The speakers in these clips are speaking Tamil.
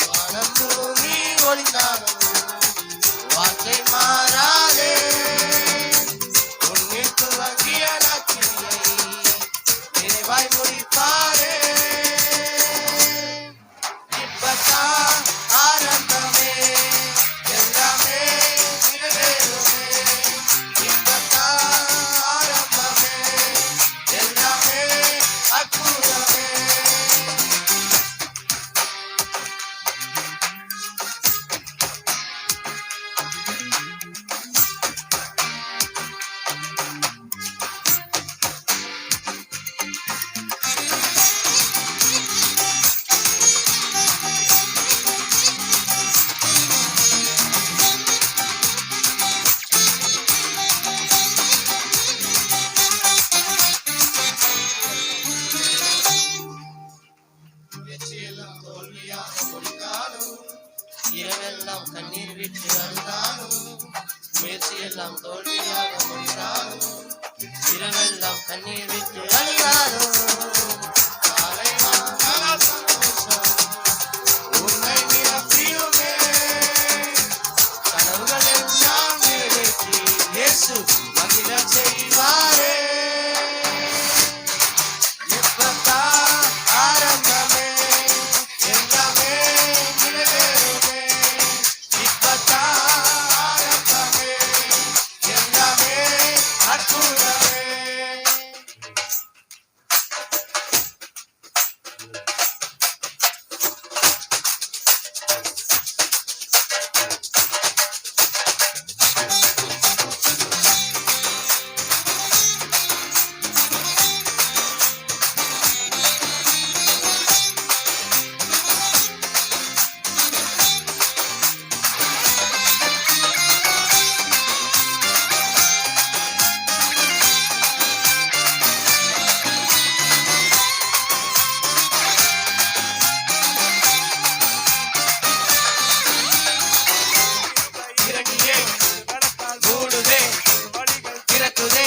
வானம் பூமி ஒளிந்தாலும் வார்த்தை மாறாதே. உன்னில் துவங்கிய நற்கிரியை நிறைவாய் முடிப்பாரே. இப்பதான் ஆரம்பமே, எல்லாமே நிறைவேறுமே. இப்பதான் ஆரம்பமே, எல்லாமே அற்புதமே. முயற்சியெல்லாம் தோல்வியாக முடிந்தாலும், இரவெல்லாம் கண்ணீர் விட்டு அழுதாலும், முயற்சியெல்லாம் தோல்வியாக முடிந்தாலும், இரவெல்லாம் கண்ணீர் விட்டு அழுதாலும், காலை மாலை சந்தோஷம் உன்னை நிரப்பியுமே. கனவுகள் எல்லாம் நிறைவேற்றி இயேசு மகிழச் செய்வாரே. இப்பதான் ஆரம்பமே, எல்லாமே நிறைவேறுமே. இப்பதான் ஆரம்பமே, எல்லாமே அற்புதமே. இறங்கியே மூடுதே, திறக்குதே,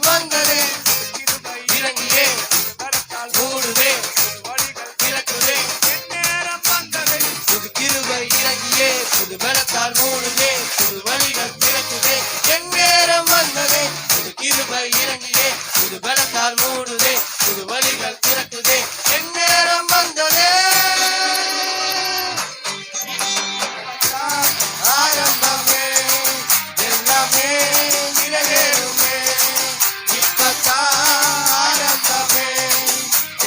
வந்ததே. இறங்கியே மூடுதே, திறக்குதே, புது கிருபை இறங்கியே புது பலத்தால் மூடுதே, புது வழிகள் திறக்குதே, என் நேரம் வந்ததே. புது கிருபை இறங்கியே புது பலத்தால் மூடுதே, புது வழிகள் திறக்குதே, என் நேரம் வந்ததே. ஆரம்பமே, எல்லாமே நிறைவேறுமே. இப்பதான் ஆரம்பமே,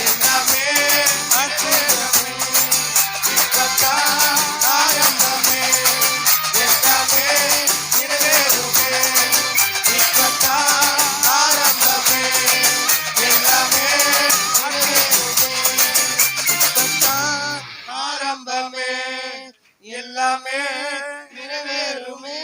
எல்லாமே அற்புதமே. இப்பதான் ஆரம்பமே, எல்லாமே நிறைவேறுமே. இப்பதான் ஆரம்பமே, எல்லாமே நிறைவேறுமே. இப்பதான் ஆரம்பமே, எல்லாமே நிறைவேறுமே.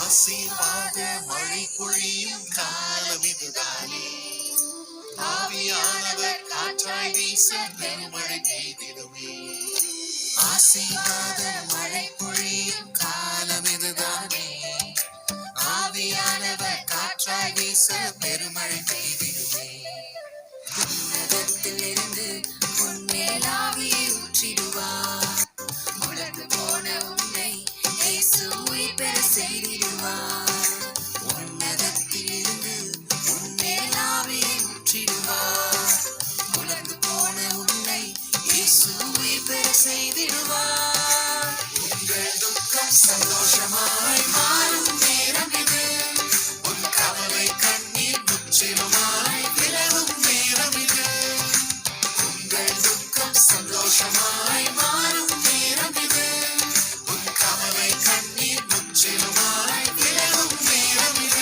ஆசீர்வாத மழை பொழியும் காலம் இதுதானே. ஆவியானவர் காற்றாய் வீச பெருமழை பெய்திடுமே. ஆசீர்வாத மழை பொழியும் காலம் இதுதானே. ஆவியானவர் காற்றாய் வீச பெருமழை பெய்திடுமே. உன்னதத்திலிருந்து உன்மேல் ஆவியை ஊற்றிடுவார். உலர்ந்து போன உன்னை இயேசு உயிர் பெற செய்திடுவார். உன்னதத்திலிருந்து உன்மேல் ஆவியை ஊற்றிடுவார். உலர்ந்து போன உன்னை இயேசு உயிர் பெற செய்திடுவார். உங்கள் துக்கம் சந்தோஷமாய் மாறும் நேரம் இது. உன் கவலை கண்ணீர் முற்றிலுமாய் விலகும் நேரம் இது. உங்கள் துக்கம் சந்தோஷமாய் மாறும் நேரம் இது. உன் கவலை கண்ணீர் முற்றிலுமாய் விலகும் நேரம் இது.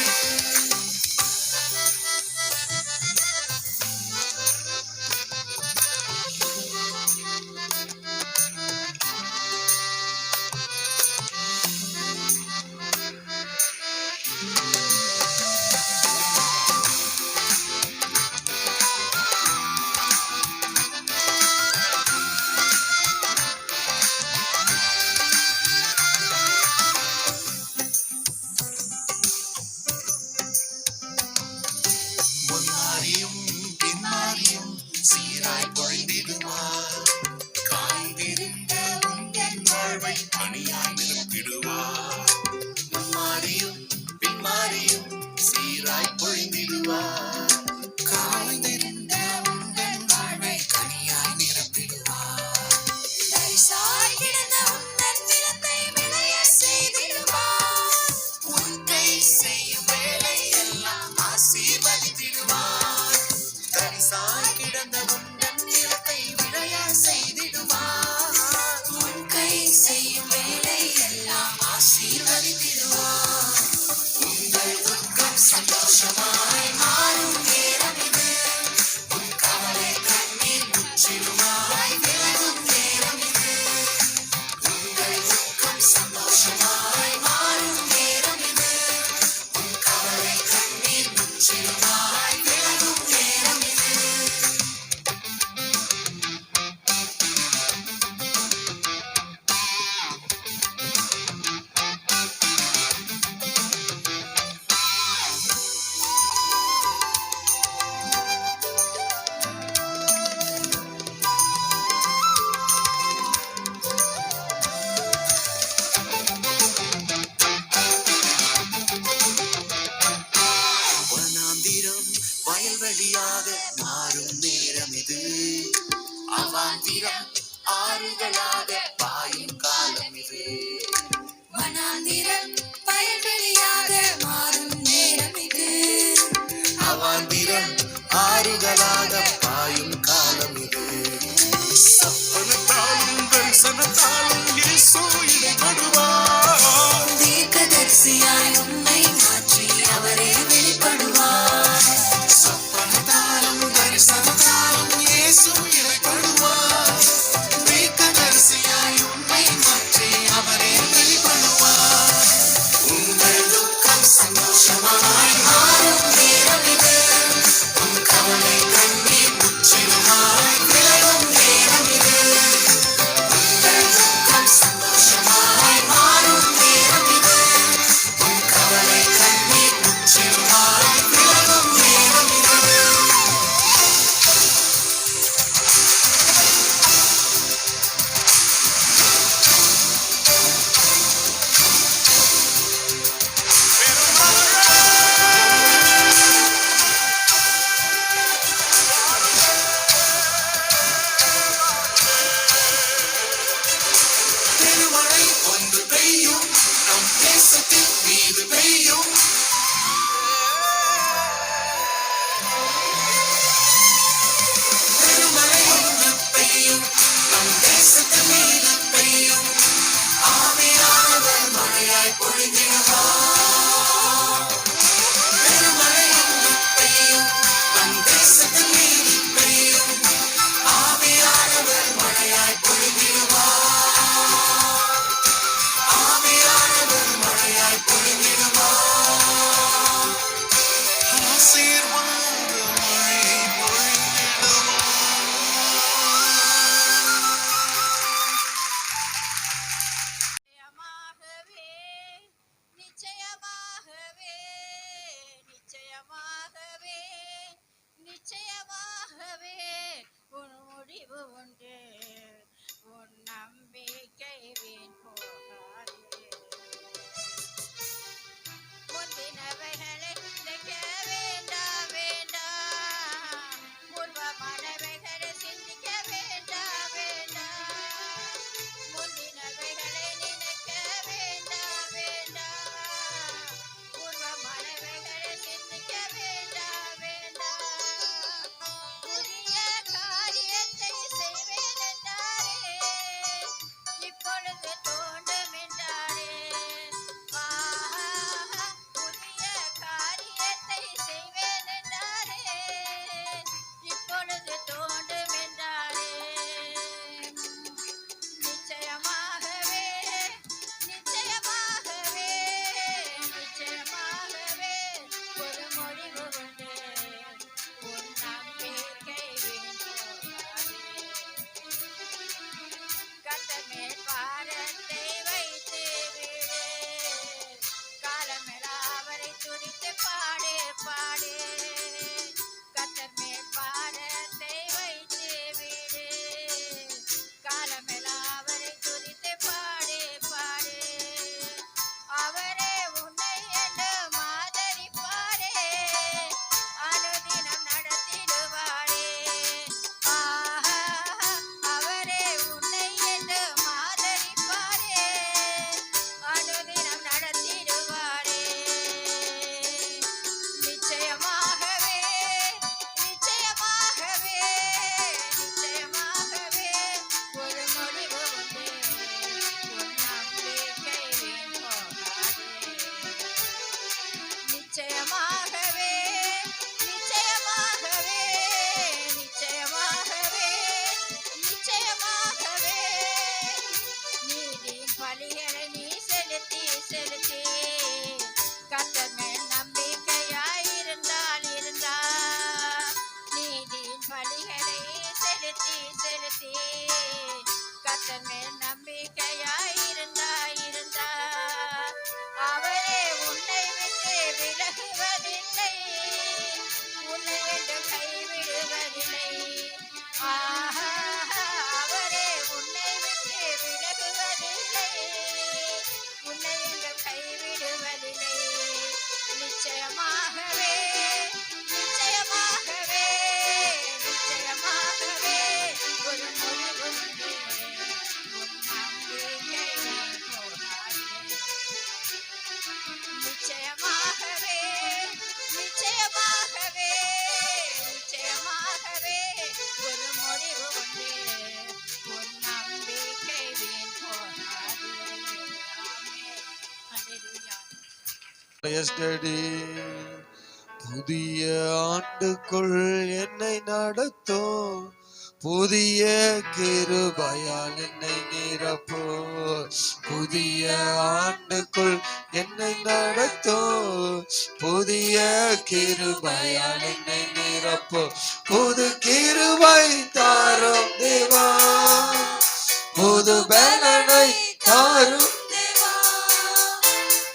சந்தோஷமாய் மாறும் நேரம் இது. உன் கவலை கண்ணீர் முற்றிலுமாய் விலகும் நேரம் இது. உங்கள் துக்கம் சந்தோஷமாய் மாறும் நேரம் இது. உன் கவலை கண்ணீர் முற்றிலுமாய் விலகும் நேரம் இது. வனாந்திரம் வயல்வெளியாக மாறும் நேரம் இது. அவாந்திரம் ஆறுகளாக பாயும் காலம் இது. வனாந்திரம் வயல்வெளியாக மாறும் நேரம் இது. அவாந்திரம் ஆறுகளாக பாயும் காலம் இது. சப்பனத்தாலும் தரிசனத்தாலும் இயேசு இடைப்படுவார். தீர்க்கதரிசியாய் உன்னை மாற்றி அவரே வெளிப்படுவார். சப்பனத்தாலும் தரிசனத்தாலும் இயேசு இடைப்படுவார். தீர்க்கதரிசியாய் உன்னை மாற்றி அவரே வெளிப்படுவார். உங்கள் துக்கம் சந்தோஷமாய் மாறும் நேரம் இது. உன் கவலை கண்ணீர் முற்றிலுமாய் விலகும் நேரம் இது. உங்கள் துக்கம் சந்தோஷமாய் மாறும் நேரம் இது. உன் கவலை கண்ணீர் முற்றிலுமாய் விலகும் நேரம் இது. பெருமழை ஒன்று பெய்யும், நம் தேசத்தின் மீது பெய்யும். பெருமழை ஒன்று பெய்யும், நம் தேசத்தின் மீது பெய்யும். ஆவியானவர் மழையாய் பொழிந்திடுவார். பெருமழை ஒன்று பெய்யும், நம் தேசத்தின் மீது பெய்யும். ஆவியானவர் மழையாய் பொழிந்திடுவார். ஆவியானவர் மழையாய் பொழிந்திடுவார். ஆசீர்வாத மழை பொழிந்திடுவார். நிச்சயமாகவே நிச்சயமாகவே நிச்சயமாகவே உன் முடிவு உண்டு. உன் நம்பிக்கை வீண் போகாது. முந்தினவைகளை நினைக்க வேண்டாம். நிச்சயமாகவே நிச்சயமாகவே நிச்சயமாகவே ஒரு முடிவு உண்டு உன் நம்பிக்கை போகாதே நிச்சயமாகவே நிச்சயமாகவே நிச்சயமாகவே ஒரு முடிவு உண்டு உன் நம்பிக்கை வீண் போகாதே ஆமென் ஹல்லேலூயா எஸ்டடி புதிய ஆண்டுக்குள் என்னை நடத்தும் புதிய கிருபையால் என்னை நிரப்போ புதிய ஆண்டுக்குள் என்னை நடத்தும் புதிய கிருபையால் என்னை நிரப்போ புது கிருபை தாரும் தேவா புது பலனை தாரும்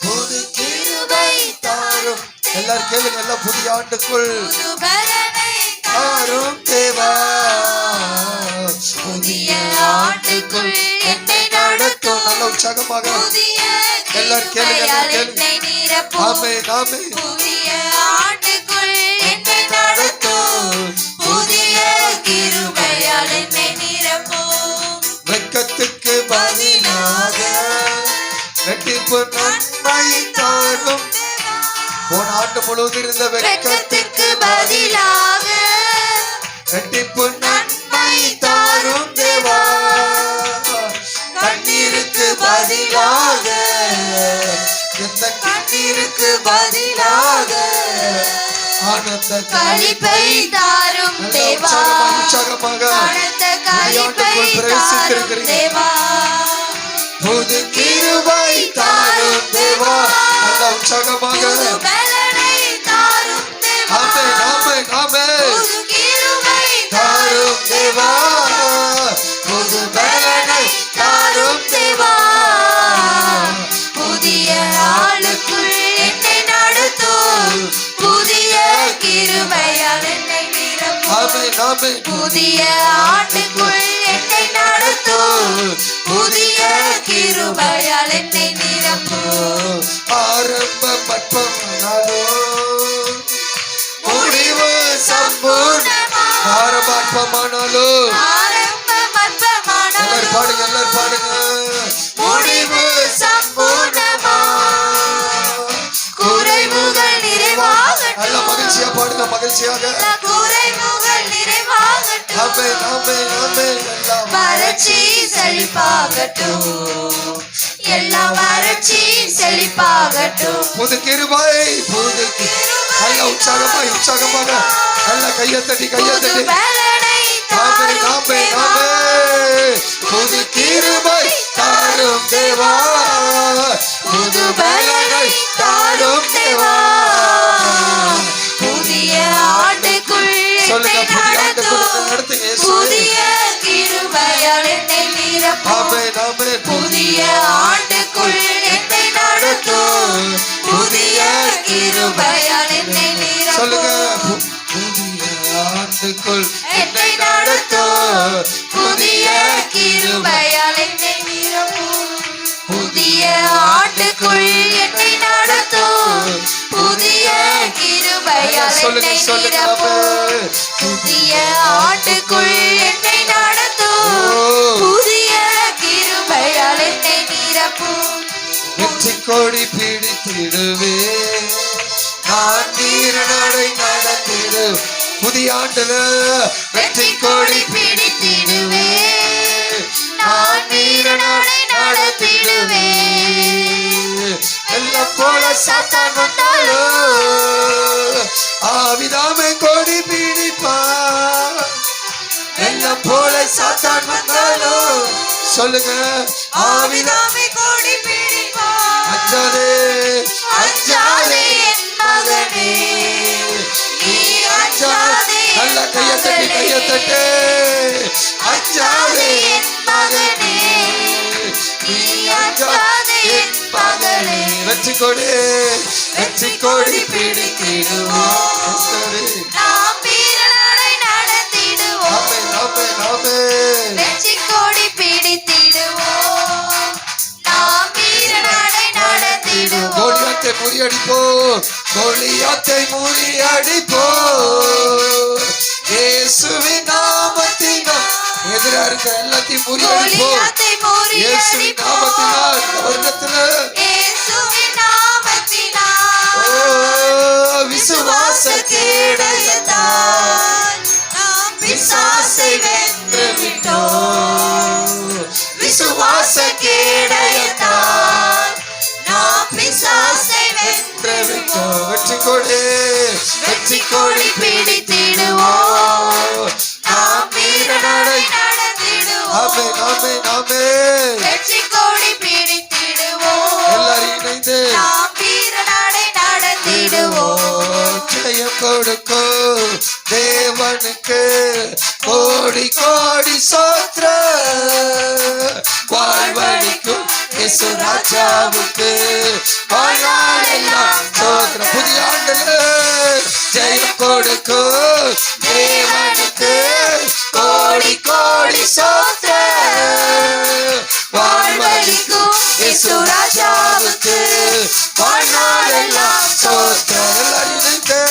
புது கிருபை தாரும் எல்லாரும் கேளுங்க எல்லாம் புதிய ஆண்டுக்குள் தாரும் தேவா புதிய ஆண்டுக்குள் என்னை நடத்தும் நல்ல உற்சாகமாக எல்லாரும் கேளுங்க ஆமென் ஆமென் புதிய ஆண்டுக்குள் என்னை நடத்தும் புதிய கிருபையால் என்னை நிரப்பும் வெட்கத்துக்கு பதிலாக ரெட்டிப்பு நன்மை தாரும் போன ஆண்டு முழுவதும் இருந்த வெட்கத்துக்கு பதிலாக ரெட்டிப்பு நன்மை தாரும் தேவா கண்ணீருக்கு பதிலாக எந்த கண்ணீருக்கு பதிலாக ஆனந்த களிப்பை தாரும் தேவா உற்சாகமாக ஆனந்த களிப்பை தாரும் தேவா புது கிருபை தாரும் தேவா நல்ல உற்சாகமாக புது பலனை தாரும் தேவா ஆமென் ஆமென் ஆமென் புது கிருபை தாரும் தேவா புது பலனை தாரும் தேவா புதிய ஆளுக்குள் என்னை நடத்தும் புதிய கிருபையால் என்னை நிரப்பும் ஆமென் ஆமென் புதிய ஆண்டுக்குள் என்னை நடத்தும் புதிய கிருபையால் என்னை நிரப்பும் ஆரம்ப பட்பமானாலோ முடிவு சம்பூர்ண ஆரம்ப பட்பமானாலோ ஆரம்பம் எல்லாரும் பாடுங்க எல்லாரும் பாடுங்க முடிவு சம்பூர்ணமா குறைவுகள் நிறைவாகட்டும் நல்ல மகிழ்ச்சியா பாடுங்க மகிழ்ச்சியாக குறைவுகள் நிறைவாகட்டும் ஆமென் ஆமென் ஆமென் எல்லாம் வறட்சி செழிப்பாகட்டும் எல்லா வறட்சி செழிப்பாகட்டும் புது கிருபை புது நல்ல உற்சாகமாக நல்ல கையத்தட்டி புது பலனை ஆமென் தாரும் ஆமென் தேவா ஆமென் புது கிருபை தாரும் தேவா புது பலனை தாரும் தேவா புதிய ஆண்டுக்குள் சொல்லுங்க என்னை புதிய ஆண்டுக்குள் நடத்தும் நடத்துங்க இயேசுவே. புதிய கிருபையால் என்னை நிரப்பும் ஆமென் ஆமென் புதிய ஆண்டுக்குள் என்னை நடத்தும் புதிய கிருபையால் என்னை சொல்லுங்க நிரப்பும் புதிய ஆண்டுக்குள் என்னை நடத்தும் புதிய கிருபையால் என்னை நிரப்பும் புதிய ஆண்டுக்குள் என்னை நடத்தும் புதிய கிருபையால் சொல்லுங்க என்னை சொல்லுங்க நிரப்பும் புதிய ஆண்டுக்குள் என்னை நடத்தும் புதிய கிருபையால் என்னை நிரப்பும் வெற்றி கொடி பிடித்திடுவே நான் வீரநடை நடத்திடு புதிய ஆண்டுல வெற்றி கொடி பிடித்திடுவே நான் வீரநடை நடத்திடுவே எல்லாம் போல சாத்தான் வந்தாலோ ஆவிதாமே கொடி பிடிப்பா எல்லாம் போல சாத்தான் வந்தாலோ சொல்லுங்க ஆவிதான் ஆவிதாமே கோடி பிடிப்பா அஞ்சாதே அஞ்சாதே என் மகனே நீ அஞ்சாதே நல்ல கையத்தட்டு அஞ்சாதே என் மகனே நீ அஞ்சாதே என் மகளே வெற்றி கொடி பிடித்திடுவோம் நாம் வீரநடை நடத்திடுவோம் ஆமென் ஆமென் ஆமென் வெற்றி கோடி பிடித்திடுவோம் நாம் வீரநடை நடத்திடுவோம் கோலியாத்தை முறியடிப்போம், கோலியாத்தை முறியடிப்போம். இயேசுவின் நாமத்தினால் எதிரா இருக்க எல்லாத்தையும் முறியடிப்போம். கோலியாத்தை இயேசுவின் முறியடிப்போம். நாமத்தினால் இந்த வருடத்துல இயேசுவின் நாமத்தினால் விசுவாச கேடயத்தால் நாம் பிசாசை வென்று விட்டோம். விசுவாச கேடயத்தால் நாம் பிசாசை வென்று விட்டோம். வெற்றி கொடு, வெற்றி கொடி பிடித்திடுவோம். நாம் வீரநடை நடந்திடுவோம். ஆமென், ஆமென், ஆமென். வெற்றி கொடி பிடித்திடுவோம். எல்லாரும் இணைந்து நாம் வீரநடை நடந்திடுவோம். ஜெயம் கொடுக்கும் தேவனுக்கு கோடி கோடி சோத்திரம். வாழ்வழிக்கும் இயேசு ராஜாவுக்கு வாழ்நாளெல்லாம் சோத்திரம். புதிய ஆண்டுல ஜெயம் கொடுக்கும் தேவனுக்கு கோடி கோடி சோத்திரம். வாழ்வழிக்கும் இயேசு ராஜாவுக்கு வாழ்நாளெல்லாம் சோத்திரம். எல்லாரும் இணைந்து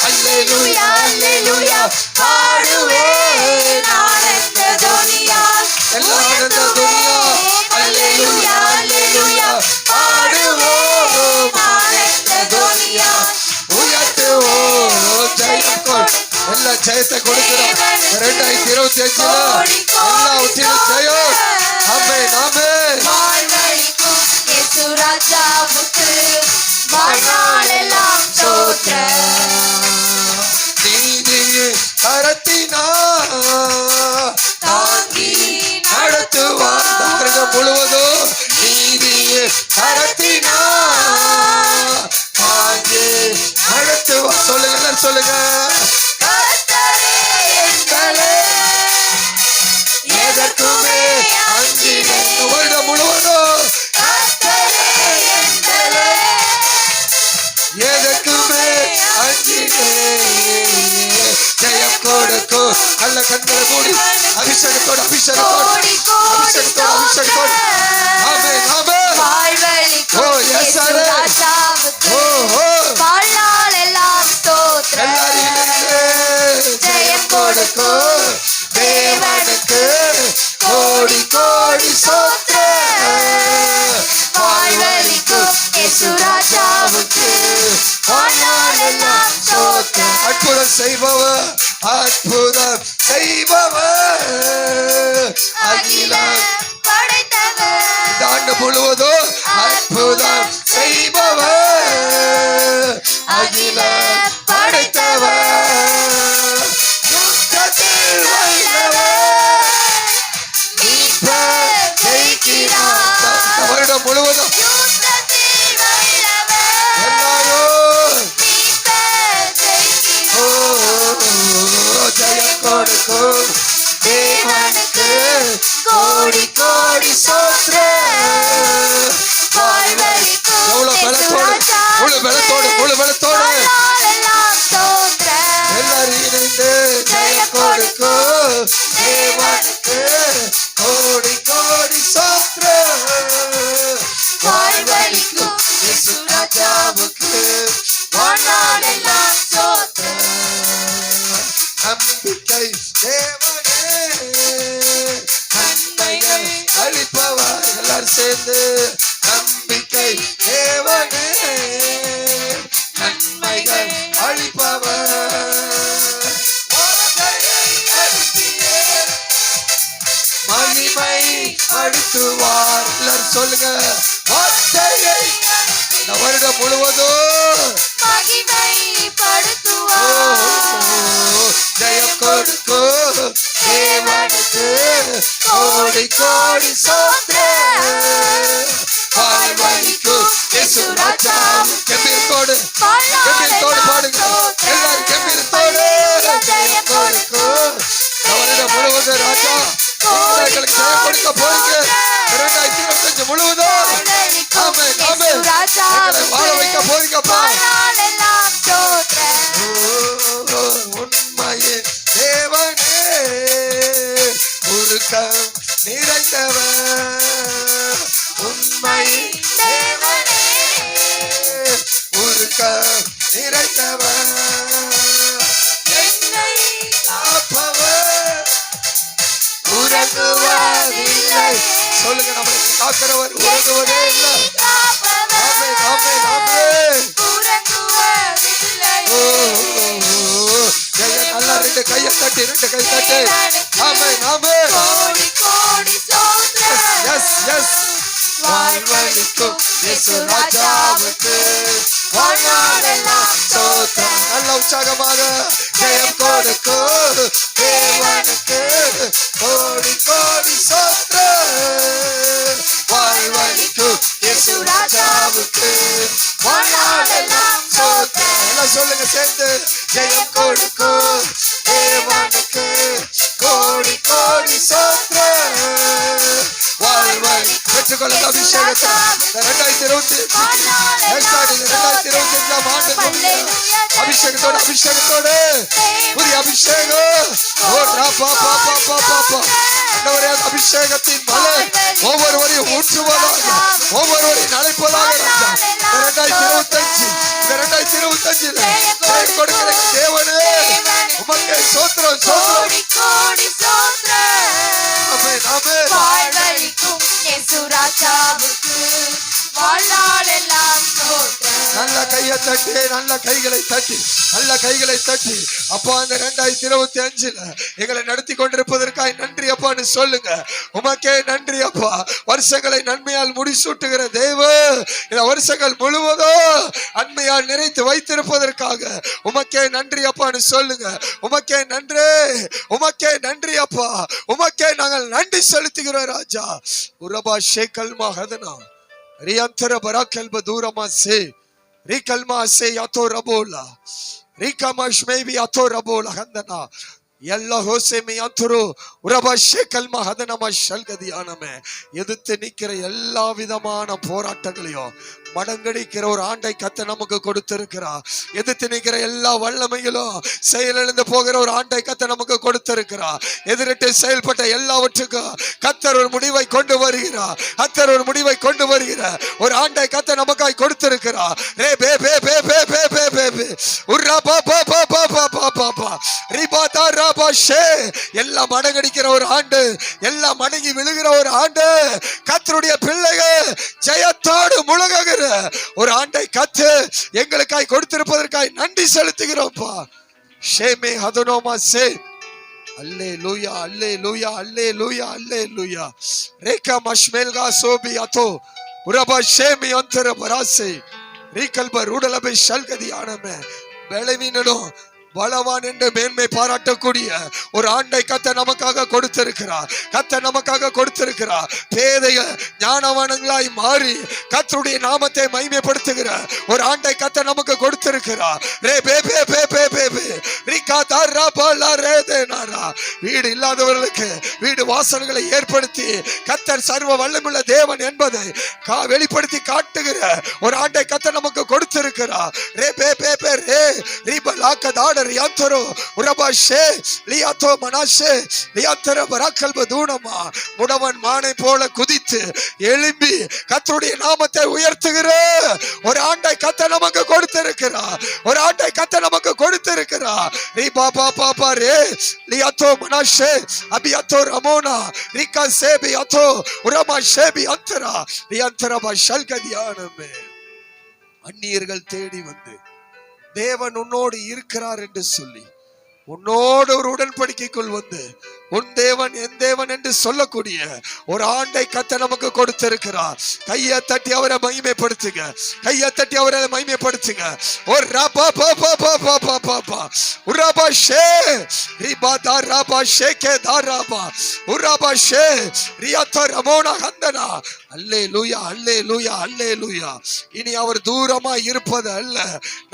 அல்லேலூயா, அல்லேலூயா பாடுவேன் ஆனந்த துணியால். எல்லாரும் இந்த துணியா அல்லேலூயா, அல்லேலூயா பாடுவோம் ஆனந்த துணியால். உயர்த்துவோம். ஜெயம் கொடு, எல்லா ஜெயத்தை கொடுக்கிறோம். 2025 எல்லாவற்றிலும் ஜெயம். ஆமென், ஆமென். வாழ்வழிக்கும் இயேசு ராஜாவுக்கு வாழ்நாளெல்லாம் ஸ்தோத்திரம். நீதியின் கரத்தினால் தாங்கி நடத்துவார் வருடம் முழுவதும். நீதியின் கரத்தினால் தாங்கி நடத்துவார். சொல்லுங்க, எல்லாரும் சொல்லுங்க. கர்த்தரே எங்களே எதற்குமே அஞ்சினேன். இந்த வருடம் முழுவதும் கர்த்தரே எங்களே எதற்குமே அஞ்சினே. ஜெயம் கொடுக்கும். நல்ல கண்களை மூடி அபிஷேகத்தோடு அபிஷேகத்தோடு கோடி கோடி அபிஷேகத்தோடு அபிஷேகத்தோடு. ஆமென், ஆமென். வாழ்வழிக்கும் Oh, yes, இயேசு sir. ராஜாவுக்கு ஓஹோ, வாழ்நாளெல்லாம் ஸ்தோத்திரம். எல்லாரும் இணைந்து ஜெயம் கொடுக்கும் தேவனுக்கு கோடி கோடி சோத்திரம். வாழ்வழிக்கும் இயேசு ராஜாவுக்கு வாழ்நாளெல்லாம் ஸ்தோத்திரம். அற்புதம் செய்பவர், அற்புதம் செய்பவர், அகிலம் படைத்தவர் இந்த ஆண்டு முழுவதும் அற்புதம் செய்பவர், அகிலம் படைத்தவர், யுத்தத்தில் வல்லவர், மீட்பர் ஜெயிக்கிறார். இந்த வருடம் முழுவதும் யுத்தத்தில் வல்லவர் எல்லாரும் மீட்பர் ஜெயிக்கிறார். ஜெயம் கொடுக்கும் தேவனுக்கு கோடி கோடி சோத்திரம். வாழ்வழிக்கும் எவ்வளவு பலத்தோடு, முழு பலத்தோடு, முழு பலத்தோடு வாழ்நாளெல்லாம் ஸ்தோத்திரம். எல்லாரும் இணைந்து ஜெயம் கொடுக்கும் தேவனுக்கு கோடி கோடி சோத்திரம். வாழ்வழிக்கும் இயேசு ராஜாவுக்கு வாழ்நாளெல்லாம் ஸ்தோத்திரம். நம்பிக்கை தேவனே, நன்மையை அளிப்பவர். எல்லாரும் சேர்ந்து நம்பிக்கை தேவனே, நன்மைகள் அளிப்பவர். வார்த்தையை அளிப்பியே மகிமை படுத்துவார். எல்லாரும் சொல்லுங்க. வார்த்தையை இந்த வருடம் முழுவதும் மகிமைப்படுத்துவார். ஜெயம் கொடுக்கும் தேவனுக்கு கோடி கோடி சோத்திரம். வாழ்வழிக்கும் இயேசு ராஜாவுக்கு கம்பீரத்தோடு, கம்பீரத்தோடு பாடுங்க. எல்லாரும் கம்பீரத்தோடு ஜெயம் கொடுக்கும் இந்த வருடம் முழுவதும் ராஜா எங்களுக்கு ஜெயம் கொடுக்க போறீங்க. 2025 முழுவதும் ஆமென், ஆமென். எங்களை வாழ வைக்க போறீங்கப்பா. வாழ்நாளெல்லாம் ஸ்தோத்திரம். உண்மையின் தேவனே, உருக்கம் நிறைந்தவர். உண்மை தேவனே, ஆண்டவர் என்னை காப்பவர் உறங்குவதில்லை. சொல்லுங்க, நம்மளை காக்கிறவர் உறங்குவதே இல்லை. ஆமென், ஆமென், ஆமென். ஓ, நல்லா ரெண்டு கையை தட்டி, ரெண்டு கை தட்டி. ஆமென், ஆமென். Yes, yes. வாழ்வழிக்கும் இயேசு ராஜாவுக்கு வாழ்நாளெல்லாம் ஸ்தோத்திரம். நல்ல உற்சாகமாக ஜெயம் கொடுக்கும் தேவனுக்கு கோடி கோடி ஸ்தோத்திரம். வாழ்வழிக்கும் இயேசு ராஜாவுக்கு வாழ்நாளெல்லாம் ஸ்தோத்திரம். எல்லாம் சொல்லுங்க சேர்ந்து, ஜெயம் கொடுக்கும் தேவனுக்கு கோடி கோடி ஸ்தோத்திரம். வாழ்வழி பெற்றுக்கொள்ள அபிஷேகத்தை 2025 அபிஷேகத்தோட அபிஷேகத்தோடு புதிய அபிஷேகம். ஓ ராப்பா பாப்பா பாப்பா ஆண்டவரே, அபிஷேகத்தின் மலை ஒவ்வொருவரையும் ஊற்றுவதாக, ஒவ்வொருவரையும் அழைப்பதாக. 2025 கொடுக்கிற தேவனே உமக்கு ஸ்தோத்திரம், ஸ்தோத்திரம். ஆமென், ஆமென். நல்ல கையை தட்டி, நல்ல கைகளை தட்டி, நல்ல கைகளை தட்டி, அப்பா அந்த 2025 எங்களை நடத்தி கொண்டிருப்பதற்காக நன்றி அப்பான்னு சொல்லுங்க. உமக்கே நன்றி அப்பா. வருஷங்களை நன்மையால் முடிசூட்டுகிற தேவ, இந்த வருஷங்கள் முழுவதும் அன்மையால் நிறைத்து வைத்திருப்பதற்காக உமக்கே நன்றி அப்பான்னு சொல்லுங்க. உமக்கே நன்றி, உமக்கே நன்றி அப்பா. உமக்கே நாங்கள் நன்றி செலுத்துகிறோம் ராஜா. உரபா ஷேக்கல் மஹதனா ரியந்தர பராக்கல் பதூரமா சே ரிகல்மா சே யாத்தோ ரபோலா ரிகமாஷ் மேபி யாத்தோ ரபோலா ஹந்தனா எல்லா ஹோசேமி யாத்துரு உரபா ஷேக்கல் மஹதனமா ஷல்கதியானமே. எதிர்த்து நிற்கிற எல்லா விதமான போராட்டங்களையும் மடங்கடிக்கிற ஒரு ஆண்டை கத்த நமக்கு கொடுத்திருக்கிறா. எதிர்த்து நிற்கிற எல்லா வல்லமைகளும் செயலிழந்து போகிற ஒரு ஆண்டை கத்த நமக்கு கொடுத்திருக்கிறா. எதிரிட்டு செயல்பட்ட எல்லாவற்றுக்கும் கத்தர் ஒரு முடிவை கொண்டு வருகிறார். கத்தர் ஒரு முடிவை கொண்டு வருகிற ஒரு ஆண்டை கத்த நமக்காய் கொடுத்திருக்கிறா. ரே பே பே பே பே பே பே பே பே உர்ரா பா பா பா பா பா பா பா பா ரிபாதா ராபா ஷே. எல்லாம் மடங்கடிக்கிற ஒரு ஆண்டு, எல்லாம் மடங்கி விழுகிற ஒரு ஆண்டு, கத்தருடைய பிள்ளைகள் ஜெயத்தோடு முழங்குகிற ஒரு ஆண்டை கத்து எங்களுக்காய் கொடுத்திருப்பதற்காய் நன்றி செலுத்துகிறோம்ப்பா. ஷேமே ஹதனோமா சே அல்லேலூயா அல்லேலூயா அல்லேலூயா அல்லேலூயா. ரேகா மஷ்மேல்கா சோபி அதோ உரபா ஷேமி அந்தர பராசே ரீகல்ப ரூடலபை ஷல்கதியானமே. பலவீனனும் பலவான் என்று மேன்மை பாராட்டக்கூடிய ஒரு ஆண்டை கத்த நமக்காக கொடுத்திருக்கிறார். கத்த நமக்காக கொடுத்திருக்கிறார். பேதைகள் ஞானவான்களாய் மாறி கர்த்தருடைய நாமத்தை மகிமைப்படுத்துகிற ஒரு ஆண்டை கத்த நமக்கு கொடுத்திருக்கிறார். ரே பே பே பே பே பே பே ரிகா தாரா பாலா ரே தேனாரா. வீடு இல்லாதவர்களுக்கு வீடு வாசல்களை ஏற்படுத்தி கர்த்தர் சர்வ வல்லமையுள்ள தேவன் என்பதை வெளிப்படுத்தி காட்டுகிற ஒரு ஆண்டை கத்த நமக்கு கொடுத்திருக்கிறார். ரே பே பே பே ரே ரிபலாக்க தாட ரியாந்தரோ உரபாஷே லியாத்தோ மனாஷே லியாத்தர பராக்கல் பதூனமா. முடவன் மானை போல குதித்து எழும்பி கர்த்தருடைய நாமத்தை உயர்த்துகிற ஒரு ஆண்டை கத்த நமக்கு கொடுத்திருக்கிறார். ஒரு ஆண்டை கத்த நமக்கு கொடுத்திருக்கிறார். ரி பாபா பாபா ரே லியாத்தோ மனாஷே அபியாத்தோ ரமோனா ரிகா சேபி அத்தோ உரமா ஷேபி அந்தரா ரியாந்தர பஷல்கதியானமே. அந்நியர்கள் தேடி வந்து தேவன் உன்னோடு இருக்கிறார் என்று சொல்லி உன்னோடு ஒரு உடன்படிக்கைக்குள் வந்து உன் தேவன் என் தேவன் என்று சொல்லக்கூடிய ஒரு ஆண்டை கத்த நமக்கு கொடுத்திருக்கிறார். கையை தட்டி அவரை மகிமைப்படுத்துங்க. கையை தட்டி அவரை மகிமைப்படுத்துங்க. ஒரு ராபா பாபா பாபா பாபா பா உராபா ஷே ரிபா தாராபா ஷேகே தாராபா உராபா ஷே ரியாத்தோ ரமோனா ஹந்தனா. அல்லேலூயா அல்லேலூயா அல்லேலூயா. இனி அவர் தூரமாய் இருப்பது அல்ல,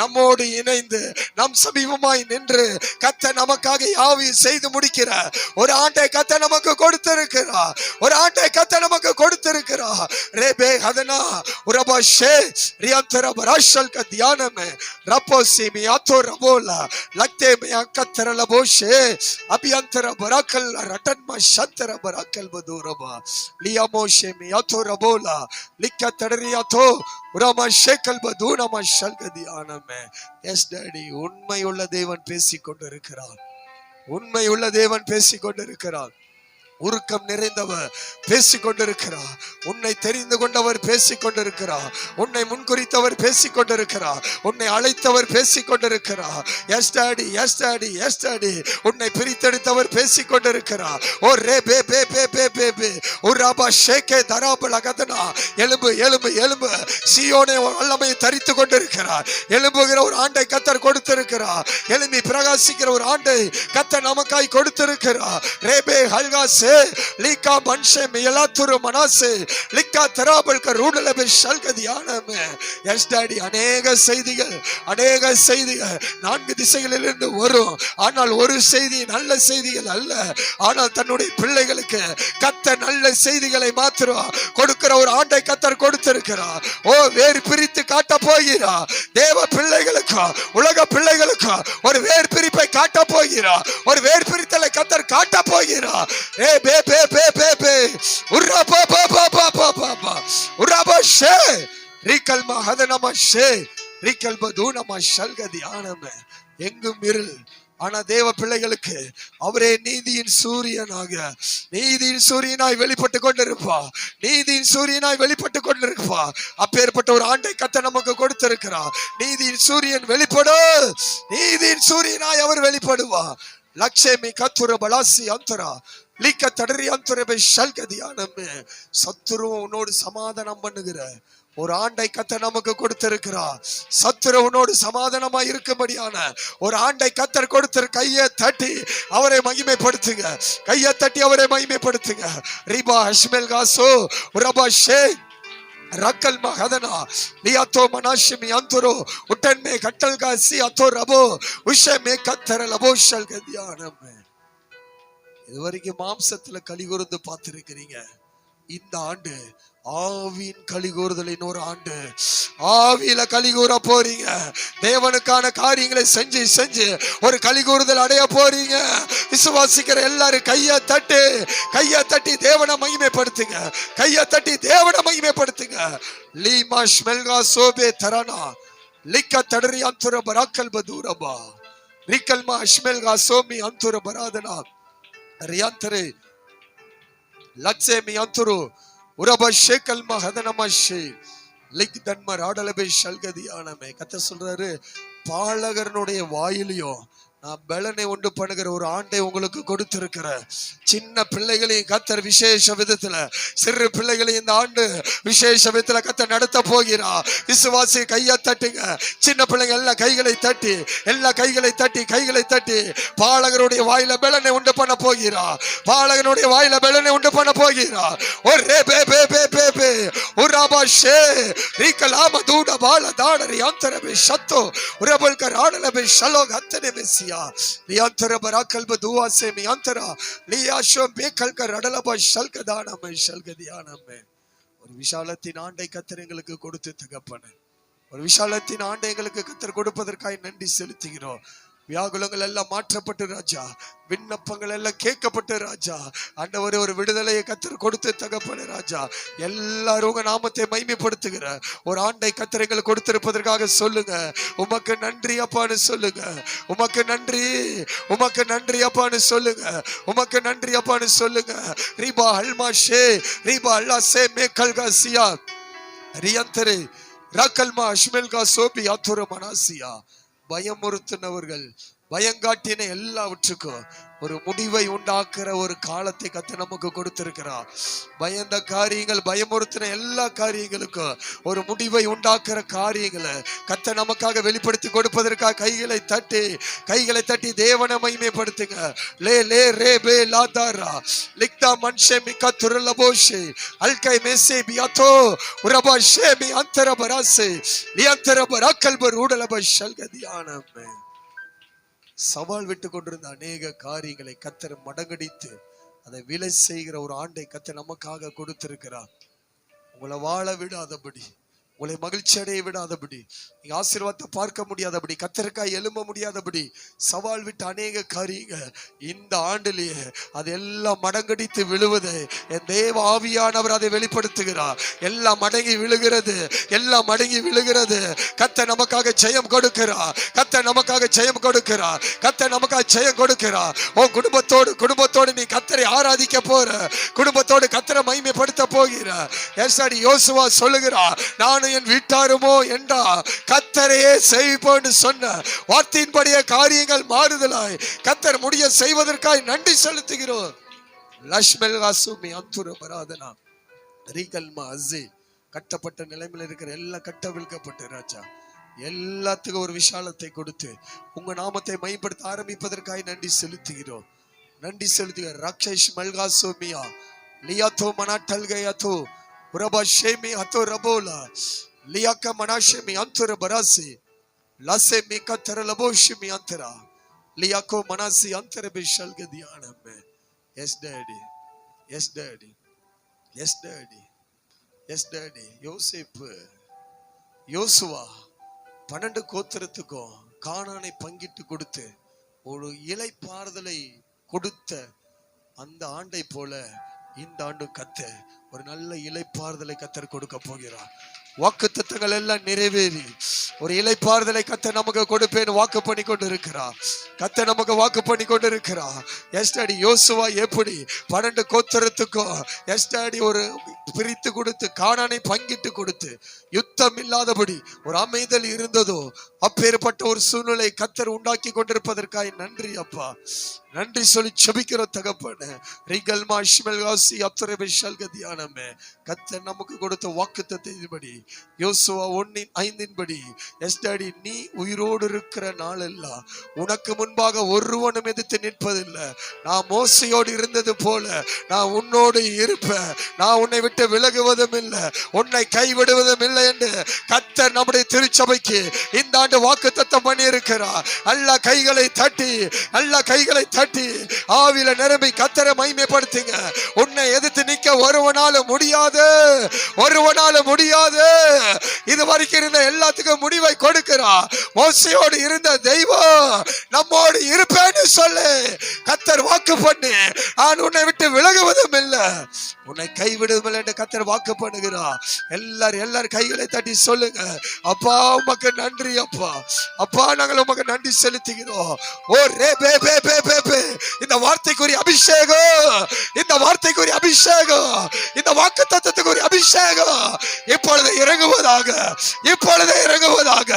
நம்மோடு இணைந்து நம் சமீபமாய் நின்று கத்த நமக்காக யாவையும் செய்து முடிக்கிற ஒரு ஆண்டை கத்த நமக்கு கொடுத்திருக்கிறார். ஒரு ஆண்டை கத்த நமக்கு கொடுத்திருக்கிறார். ரேபே ஹதனா உரபா ஷே ரியாந்தர பராஷல் க தியானமே ரப்போசி மியாத்தோ ரபோலா லக்தே மியாக்கத்தர லபோஷே Abhyantara பராக்கல் ரட்டன்மா Chandra பராக்கல் பதூரபா லியாமோஷே மியாத்தோ ரபோலா லிக்க தடரியாத்தோ உராமா shekel பதூனமா ஷல்கதியானமே. Yes daddy, உண்மை உள்ள தேவன் பேசிக் கொண்டிருக்கிறார். உண்மை உள்ள தேவன் பேசிக் கொண்டிருக்கிறார். உருக்கம் நிறைந்தவர் பேசிக் கொண்டிருக்கிறார். உன்னை தெரிந்து கொண்டவர் பேசிக் கொண்டிருக்கிறார். உன்னை முன்குறித்தவர் பேசிக் கொண்டிருக்கிறார். உன்னை அழைத்தவர் பேசிக் கொண்டிருக்கிறார். S daddy, yes daddy, yes daddy. உன்னை பிரித்தெடுத்தவர் பேசிக் கொண்டிருக்கிறார். ஓ ரே பே பே பே பே பே பே ஒரு ராபா ஷேக்கே தராபல கதனா. எலும்பு எலும்பு எலும்பு, சீயோனை வல்லமையை தரித்து கொண்டிருக்கிறார். எலும்புகிற ஒரு ஆண்டை கத்தர் கொடுத்திருக்கிறார். எலும்பி பிரகாசிக்கிற ஒரு ஆண்டை கத்தர் நமக்காய் கொடுத்திருக்கிறார். ரேபே ஹல்காஸ் லிகா மன்ஷே மியலாத்துரு மனாசே லிகா தராபல்க ரூடலபே ஷல்கதியானமே. எஸ் டாடி, அநேக செய்திகள் நான்கு திசைகளிலிருந்து வரும். ஆனால் ஒரு செய்தி நல்ல செய்திகள் அல்ல. ஆனால் தன்னுடைய பிள்ளைகளுக்கு கத்தர் நல்ல செய்திகளை மாத்திரம் கொடுக்கிற ஒரு ஆண்டை கத்தர் கொடுத்திருக்கிறார். ஓ, வேறு பிரித்து காட்ட போகிறார். தேவ பிள்ளைகளுக்கு, உலக பிள்ளைகளுக்கு ஒரு வேறு பிரிப்பை காட்ட போகிறார். ஒரு வேறு பிரித்தலை கத்தர் காட்ட போகிறார். பே பே பே பே பே உர்ரா பா பா பா பா பா பா பா உர்ரா பா ஷே ரிகல் மஹதனம ஷே ரிகல் பதுனம ஷல்கதியானமே. எங்கும் இருள். ஆனா தேவ பிள்ளைகளுக்கு அவரே நீதியின் சூரியனாய் வெளிப்பட்டு கொண்டிருப்பா. நீதியின் சூரியனாய் வெளிப்பட்டு கொண்டிருப்பா. அப்பேற்பட்ட ஒரு ஆண்டை கத்த நமக்கு கொடுத்திருக்கிறார். நீதியின் சூரியன் வெளிப்படு. நீதியின் சூரியனாய் அவர் வெளிப்படுவா. லட்சுமி கத்துர பலாசி அந்தரா லிக்க தடரி அந்தரபை ஷல்கதியானமே. சத்துருவம் உன்னோடு சமாதானம் பண்ணுகிற ஒரு ஆண்டை கத்தர் நமக்கு கொடுத்திருக்கிறார். சத்துருவனோடு சமாதானமா இருக்கும்படியான ஒரு ஆண்டை கத்தர் கொடுத்திரு. கையை தட்டி அவரை மகிமைப்படுத்துங்க. கையை தட்டி அவரை மகிமைப்படுத்துங்க. ரிபா ஹஷ்மெல் காசோ ரபா ஷே ரக்கல் மஹதனா லியாத்தோ மனாஷிமி அந்தரோ உட்டன்மே கட்டல் காசி அத்தோ ரபோ உஷமே கத்தர லபோ ஷல்கதியானமே. இதுவரைக்கும் மாம்சத்துல கலிகூர்ந்து பார்த்திருக்கிறீங்க. இந்த ஆண்டு ஆவியின் கலிகூறுதலின் ஒரு ஆண்டு. ஆவியில கலிகூற போறீங்க. தேவனுக்கான காரியங்களை செஞ்சு செஞ்சு ஒரு கலிகூறுதல் அடைய போறீங்க. விசுவாசிக்கிற எல்லாரும் கையை தட்டி தேவனை மகிமைப்படுத்துங்க. கையை தட்டி தேவனை மகிமைப்படுத்துங்க. லீமா ஷ்மெல்கா சோபே தரனா லிக்க தடரி அந்துர பராக்கல் பதூரபா ரிக்கல்மா அஷ்மெல்கா சோமி அந்துர பராதனா ரியாந்தரே லட்சேமி அந்துரு உரப ஷேக்கல் மஹதனமஷே லிக் தன்மர் ஆடலபே ஷல்கதியானமே. கத்த சொல்றாரு, பாலகரனுடைய வாயிலையும் நான் பலனை உண்டு பண்ணுகிற ஒரு ஆண்டை உங்களுக்கு கொடுத்திருக்கிற. சின்ன பிள்ளைகளையும் கத்தர் விசேஷ விதத்துல, சிறு பிள்ளைகளையும் இந்த ஆண்டு விசேஷ விதத்துல கத்தர் நடத்த போகிறா. விசுவாசி கையை தட்டுங்க. சின்ன பிள்ளைங்க எல்லா கைகளை தட்டி பாலகருடைய வாயில பலனை உண்டு பண்ண போகிறா. பாலகனுடைய வாயில பலனை உண்டு பண்ண போகிறா. ஒரே பே பே பே பே பே உராபா ஷே ரிகலாம தூட பால தாடரி அந்தரபே ஷத்தோ உரபல்கர் ஆடலபே ஷலோக் அத்தனே மெசியா லியாந்தர பராக்கல் பதுவா சே மியாந்தரா லியாஷோ பேக்கல்கர் அடலபா ஷல்கதானமே ஷல்கதியானமே. ஒரு விஷாலத்தின் ஆண்டை கத்தர் எங்களுக்கு கொடுத்து தகப்பனே, ஒரு விஷாலத்தின் ஆண்டை எங்களுக்கு கத்தர் கொடுப்பதற்காக நன்றி செலுத்துகிறோம். வியாகுலங்கள் எல்லாம் மாற்றப்பட்டு ராஜா, விண்ணப்பங்கள் எல்லாம் கேட்கப்பட்டு ராஜா, ஆண்டவரே ஒரு விடுதலையை கத்தர் கொடுத்து தகப்பனே ராஜா, எல்லாரும் உங்க நாமத்தை மகிமைப்படுத்துகிற ஒரு ஆண்டை கத்தர் எங்களுக்கு கொடுத்திருப்பதற்காக சொல்லுங்க. உமக்கு நன்றி அப்பான்னு சொல்லுங்க. உமக்கு நன்றி அப்பான்னு சொல்லுங்க. உமக்கு நன்றி அப்பான்னு சொல்லுங்க. ரீபா அல்மா ஷே ரீபா அல்லா சே மேக்கல் காசியா ரியந்தரே ராக்கல்மா அஷ்மெல்கா சோபி ஆத்துர மனாசியா. பயமுறுத்தினவர்கள், பயங்காட்டின எல்லாவற்றுக்கும் ஒரு முடிவை உண்டாக்குற ஒரு காலத்தை கத்த நமக்கு கொடுத்திருக்கிறார். பயந்த காரியங்கள், பயமுறுத்தின எல்லா காரியங்களுக்கும் ஒரு முடிவை உண்டாக்குற காரியங்களை கத்த நமக்காக வெளிப்படுத்தி கொடுப்பதற்காக கைகளை தட்டி தேவனை மகிமைப்படுத்துங்க. லே லே ரே பே லாதாரா லிக்தா மன்ஷே மிகா துரலபோஷே அல்கை மேசே பியாத்தோ உரபா ஷே மி அந்தர பராசே லியந்தர பராக்கல் பரூடலப ஷல்கதியானமே. சவால் விட்டு கொண்டிருந்த அநேக காரியங்களை கத்தர் மடங்கடித்து அதை விலை செய்கிற ஒரு ஆண்டை கத்தர் நமக்காக கொடுத்திருக்கிறார். உங்களை வாழ விடாதபடி, உங்களை மகிழ்ச்சி அடைய விடாதபடி, நீங்க ஆசீர்வாதத்தை பார்க்க முடியாதபடி, கத்தருக்காய் எழும்ப முடியாதபடி சவால் விட்டு அநேக காரியங்கள் இந்த ஆண்டிலேயே அது எல்லாம் மடங்கடித்து விழுவது என் தேவ ஆவியானவர் அதை வெளிப்படுத்துகிறார். எல்லாம் மடங்கி விழுகிறது, எல்லாம் மடங்கி விழுகிறது. கர்த்தர் நமக்காக ஜெயம் கொடுக்கிறார், கர்த்தர் நமக்காக ஜெயம் கொடுக்கிறார், கர்த்தர் நமக்காக ஜெயம் கொடுக்கிறார். உன் குடும்பத்தோடு நீ கர்த்தரை ஆராதிக்க போற, குடும்பத்தோடு கர்த்தரை மகிமைப்படுத்த போகிற. எஸ்ஆடி யோசுவா சொல்லுகிறார், நானும் என் வீட்டாருமோ என்றா கர்த்தரையே செய்வோன்னு சொன்ன வார்த்தையின்படியே காரியங்கள் மாறுதலாய் கர்த்தர் முடிய செய்வதற்காய் நன்றி செலுத்துகிறோம். லஷ்மெல் வாசுமி அந்துர பராதனா ரீகல்மா அஸ்ஸி. கட்டப்பட்ட நிலைமையில் இருக்கிற எல்லாம் கட்டவிழ்க்கப்பட்ட ராஜா எல்லாத்துக்கும் ஒரு விஷாலத்தை கொடுத்து உங்க நாமத்தை மைப்படுத்த ஆரம்பிப்பதற்காய் நன்றி செலுத்துகிறோம். நன்றி செலுத்துகிறோம். ராக்ஷேஷ் மல்காசோமியா லியாத்தோ மனாட்டல் கயாத்தோ உரபா ஷேமி அத்தோ ரபோலா லியாக்க மனாஷேமி அந்துர பராசி லசே மிகா தர லபோஷிமி அந்தரா லியாக்கோ மனாசி அந்தர பிஷல் கதியானமே. Yes daddy, yes daddy, yes daddy, yes daddy. யோசேப்பு யோசுவா 12 கோத்திரத்துக்கும் கானானை பங்கிட்டு கொடுத்து ஒரு இளைப்பாறுதலை கொடுத்த அந்த ஆண்டை போல இந்த ஆண்டு கர்த்தர் ஒரு நல்ல இளைப்பாறுதலை கர்த்தர் கொடுக்க போகிறார். வாக்குத்தத்தங்கள் எல்லாம் நிறைவேறி ஒரு இளைப்பாறுதலை கர்த்தர் நமக்கு கொடுப்பேன் வாக்கு பண்ணி கொண்டு இருக்கிறார். கர்த்தர் நமக்கு வாக்கு பண்ணி கொண்டு இருக்கிறார். எஸ்டாடி யோசுவா எப்படி 12 கோத்திரத்துக்கும் எஸ்டாடி ஒரு பிரித்து கொடுத்து கானானை பங்கிட்டு கொடுத்து யுத்தம் இல்லாதபடி ஒரு அமைதல் இருந்ததோ அப்பேற்பட்ட ஒரு சூழ்நிலை கர்த்தர் உண்டாக்கி கொண்டிருப்பதற்காக நன்றி அப்பா. நன்றி சொல்லி செபிக்கிற தகப்பனே. ரிகல் மாஷ்மெல் வாசி அப்தரே பிஷல் கதியானமே. கர்த்தர் நமக்கு கொடுத்த வாக்குத்தத்தத்தின்படி யோசுவா 1:5 படி எஸ்டாடி நீ உயிரோடு இருக்கிற நாளெல்லாம் உனக்கு முன்பாக ஒருவனும் எதிர்த்து நிற்பதில்லை. நான் மோசையோடு இருந்தது போல நான் உன்னோடு இருப்பேன், நான் உன்னை விட்டு விலகுவதும் இல்லை, உன்னை கைவிடுவதும் இல்லை என்று கர்த்தர் நம்முடைய திருச்சபைக்கு இந்த ஆண்டு வாக்குத்தத்தம் பண்ணி இருக்கிறார். நல்ல கைகளை தட்டி, நல்ல கைகளை தட்டி ஆவியில நிரம்பி கர்த்தரை மகிமைப்படுத்துங்க. உன்னை எதிர்த்து நிற்க ஒருவனால முடியாது, ஒருவனால முடியாது. இது வரைக்கும் இருந்த எல்லாத்துக்கும் முடிவை கொடுக்கிறார். மோசையோடு இருந்த தெய்வம் நம்மோடு இருப்பேன்னு சொல்லு கர்த்தர் வாக்கு பண்ணி நான் உன்னை விட்டு விலகுவதும் இல்லை, உன்னை கைவிடுவதும் இல்லை என்று கர்த்தர் வாக்கு பண்ணுகிறார். எல்லாரும் கைகளை தட்டி சொல்லுங்க, அப்பா உமக்கு நன்றி அப்பா, அப்பா நாங்கள் உமக்கு நன்றி செலுத்துகிறோம். ஓ ரே பே பே பே பே பே. இந்த வார்த்தைக்குரிய அபிஷேகம், இந்த வார்த்தைக்குரிய அபிஷேகம், இந்த வாக்குத்தத்தத்துக்குரிய அபிஷேகம் இப்பொழுது இறங்குவதாக, இப்பொழுது இறங்குவதாக,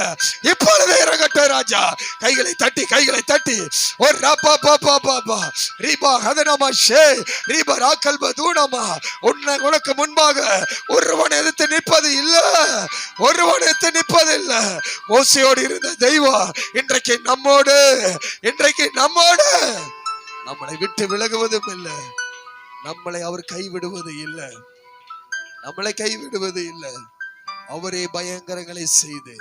இப்பொழுது இறங்கட்டும் ராஜா. கைகளை தட்டி, கைகளை தட்டி. ஒரு ரபா பாபா பாபா ரீபா ஹதனமா ஷே ரீபா ராக்கல் பதுனமா. உனக்கு முன்பாக ஒருவன் எதிர்த்து நிற்பது இல்லை, ஒருவன் எதிர்த்து நிற்பது இல்லை. மோசையோடு இருந்த தெய்வம் இன்றைக்கு நம்மோடு, இன்றைக்கு நம்மோடு. நம்மளை விட்டு விலகுவதும் இல்லை, நம்மளை அவர் கைவிடுவது இல்லை, நம்மளை கைவிடுவது இல்லை. அவரே பயங்கரங்களை செய்து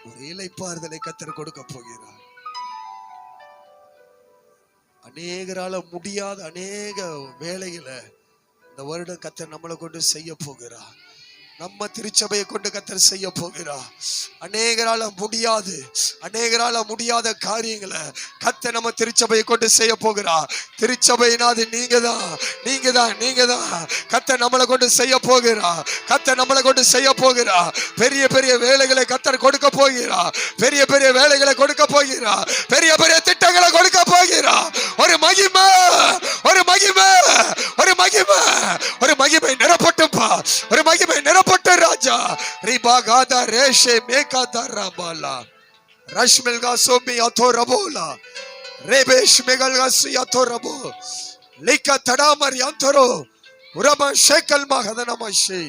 ஒரு இளைப்பாறுதலை கர்த்தர் கொடுக்க போகிறார். அநேகரால முடியாத அநேக வேலைகளை இந்த வருடம் கர்த்தர் நம்மளை கொண்டு செய்ய போகிறார். நம்ம திருச்சபையை கொண்டு கர்த்தர் செய்ய போகிறார். அநேகரால முடியாது, அநேகரால முடியாத காரியங்களை கர்த்தர் நம்ம திருச்சபையை கொண்டு செய்ய போகிறார். திருச்சபையினாது நீங்க தான், நீங்க தான், நீங்க தான். கர்த்தர் நம்மளை கொண்டு செய்ய போகிறார், கர்த்தர் நம்மளை கொண்டு செய்ய போகிறார். பெரிய பெரிய வேலைகளை கர்த்தர் கொடுக்க போகிறார், பெரிய பெரிய வேலைகளை கொடுக்க போகிறார், பெரிய பெரிய திட்டங்களை கொடுக்க போகிறார். ஒரு மகிமை, ஒரு மகிமை, ஒரு மகிமை, ஒரு மகிமை நிரப்பட்டும்பா, ஒரு மகிமை நிரப்ப ராஜா. ரிபாகாதா ரேஷே மேகாதா ரபாலா ரஷ்மெல்கா சோமி அத்தோ ரபோலா ரேபேஷ் மெகல்கா சியாத்தோ ரபோ லிகா தடாமர் யாந்தரோ உரமா ஷேக்கல் மகதனமஷே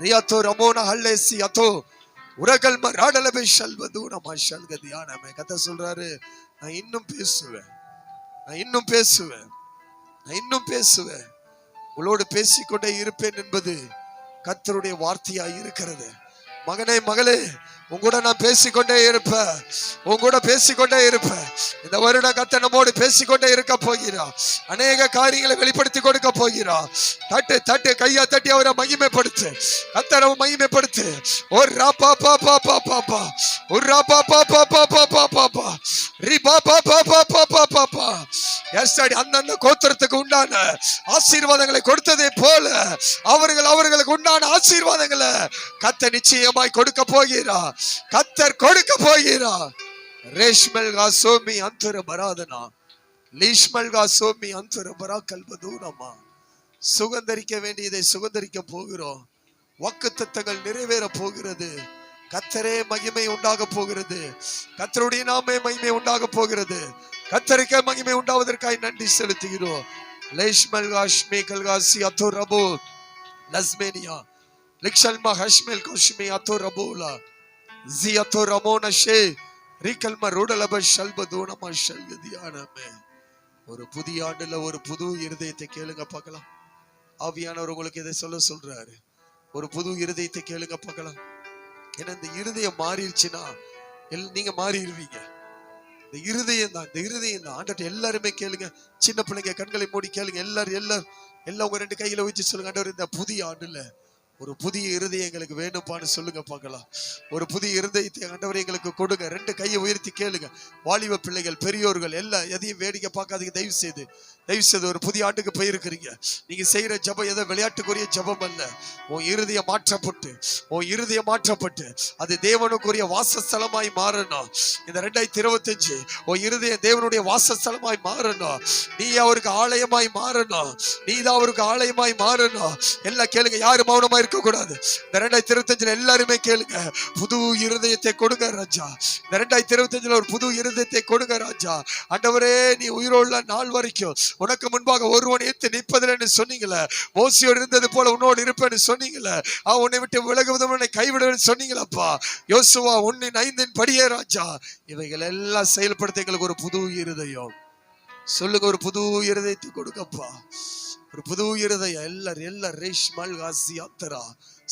ரியாத்தோ ரமோனா ஹல்லேசி அத்தோ உரகல் மராடலபே ஷல்வதுன மஷல் கதியானமே. கதை சொல்றாரு, நான் இன்னும் பேசுவேன், நான் இன்னும் பேசுவேன், நான் இன்னும் பேசுவேன், உங்களோடு பேசிக்கொண்டே இருப்பேன் என்பது கர்த்தருடைய வார்த்தையாய் இருக்கிறது. மகனே மகளே, உங்கூட நான் பேசிக்கொண்டே இருப்பேன். உங்கூட பேசிக்கொண்டே இருப்பேன். இந்த வருடம் கர்த்தர் நம்மோடு பேசிக்கொண்டே இருக்க போகிறார். அநேக காரியங்களை வெளிப்படுத்தி கொடுக்க போகிறார். தட்டு தட்டு கையா தட்டி அவரை மகிமைப்படுத்து. கர்த்தரை மகிமைப்படுத்து. ஒரு ராப்பா பாப்பா பாப்பா ஒரு ராப்பா பாப்பா பாப்பா பாப்பா ரி பாப்பா பாப்பா பாப்பா பாப்பா. எஸ்டாடி அந்தந்த கோத்திரத்துக்கு உண்டான ஆசீர்வாதங்களை கொடுத்ததே போல அவர்களுக்கு உண்டான ஆசீர்வாதங்களை கர்த்தர் நிச்சயமாய் கொடுக்க போகிறார். கர்த்தர் கொடுக்க போகிறார். ரேஷ்மல் காசோமி அந்தர பராதனா லீஷ்மல் காசோமி அந்தர பராக்கல் பதூரமா. சுகந்தரிக்க வேண்டியதை சுகந்தரிக்க போகிறோம். வாக்குத்தத்தங்கள் நிறைவேற போகிறது. கர்த்தரே மகிமை உண்டாக போகிறது. கர்த்தருடைய நாமே மகிமை உண்டாக போகிறது. கர்த்தருக்கே மகிமை உண்டாவதற்காக நன்றி செலுத்துகிறோம். லேஷ்மல் காஷ்மி கல்காசி அத்தோ ரபோ லஸ்மேனியா லிக்ஷல்மா ஹஷ்மில் கோஷ்மி அத்தோ ரபோலா ஜி அத்தோ ரமோன ஷே ரிகல்மா ரோடலப ஷல்பதூனமா ஷல்கதியானமே. ஒரு புதிய ஆண்டுல ஒரு புது இருதயத்தை கேளுங்க பார்க்கலாம். ஆவியானவர் உங்களுக்கு இதை சொல்றாரு. ஒரு புது இருதயத்தை கேளுங்க பார்க்கலாம். ஏன்னா இந்த இருதயம் மாறிடுச்சுன்னா நீங்க மாறிடுவீங்க. இந்த இருதயம் தான் ஆண்டவர்ட்ட எல்லாருமே கேளுங்க. சின்ன பிள்ளைங்க கண்களை மூடி கேளுங்க. எல்லாம் உங்க 2 கையில வச்சு சொல்லுங்க, ஆண்டவர் இந்த புதிய ஆண்டுல ஒரு புதிய இருதயம் எங்களுக்கு வேணும்பான்னு சொல்லுங்க பார்க்கலாம். ஒரு புதிய இருதயத்தை ஆண்டவரே எங்களுக்கு கொடுங்க. 2 கையை உயர்த்தி கேளுங்க. வாலிப பிள்ளைகள், பெரியோர்கள் எல்லாம் எதையும் வேடிக்கை பார்க்காதீங்க. தயவு செய்து ஒரு புதிய ஆண்டுக்கு போயிருக்கிறீங்க. நீங்க செய்யற ஜபம் எதை விளையாட்டுக்குரிய ஜபம் அல்ல. உன் இருதயம் மாற்றப்பட்டு அது தேவனுக்குரிய வாசஸ்தலமாய் மாறணும். இந்த 2025 உன் இருதயம் தேவனுடைய வாசஸ்தலமாய் மாறணும். நீ அவருக்கு ஆலயமாய் மாறணும். நீதான் அவருக்கு ஆலயமாய் மாறணும். எல்லாம் கேளுங்க. யாரும் மௌனமா இருக்க கூடாது. இந்த 2025 எல்லாருமே கேளுங்க. புது இருதயத்தை கொடுங்க ராஜா. இந்த 2025 ஒரு புது இருதயத்தை கொடுங்க ராஜா. ஆண்டவரே, நீ உயிரோள்ள நாள் வரைக்கும் உனக்கு முன்பாக ஒருவன் ஏத்து நிற்பதில்லைன்னு சொன்னீங்களே. மோசையோடு இருந்தது போல உன்னோடு இருப்பேன்னு சொன்னீங்களே. உன்னை விட்டு விலகுவதும் உன்னை கைவிடுவேன்னு சொன்னீங்களப்பா. யோசுவா 1:5 படியே ராஜா. இவைகள் எல்லாம் செயல்படுத்த எங்களுக்கு ஒரு புது இருதயம் சொல்லுங்க. ஒரு புது இருதயத்தை கொடுக்கப்பா. ஒரு புது இருதயம் எல்லாரும் ரேஷ்மல் காசி ஆத்தரா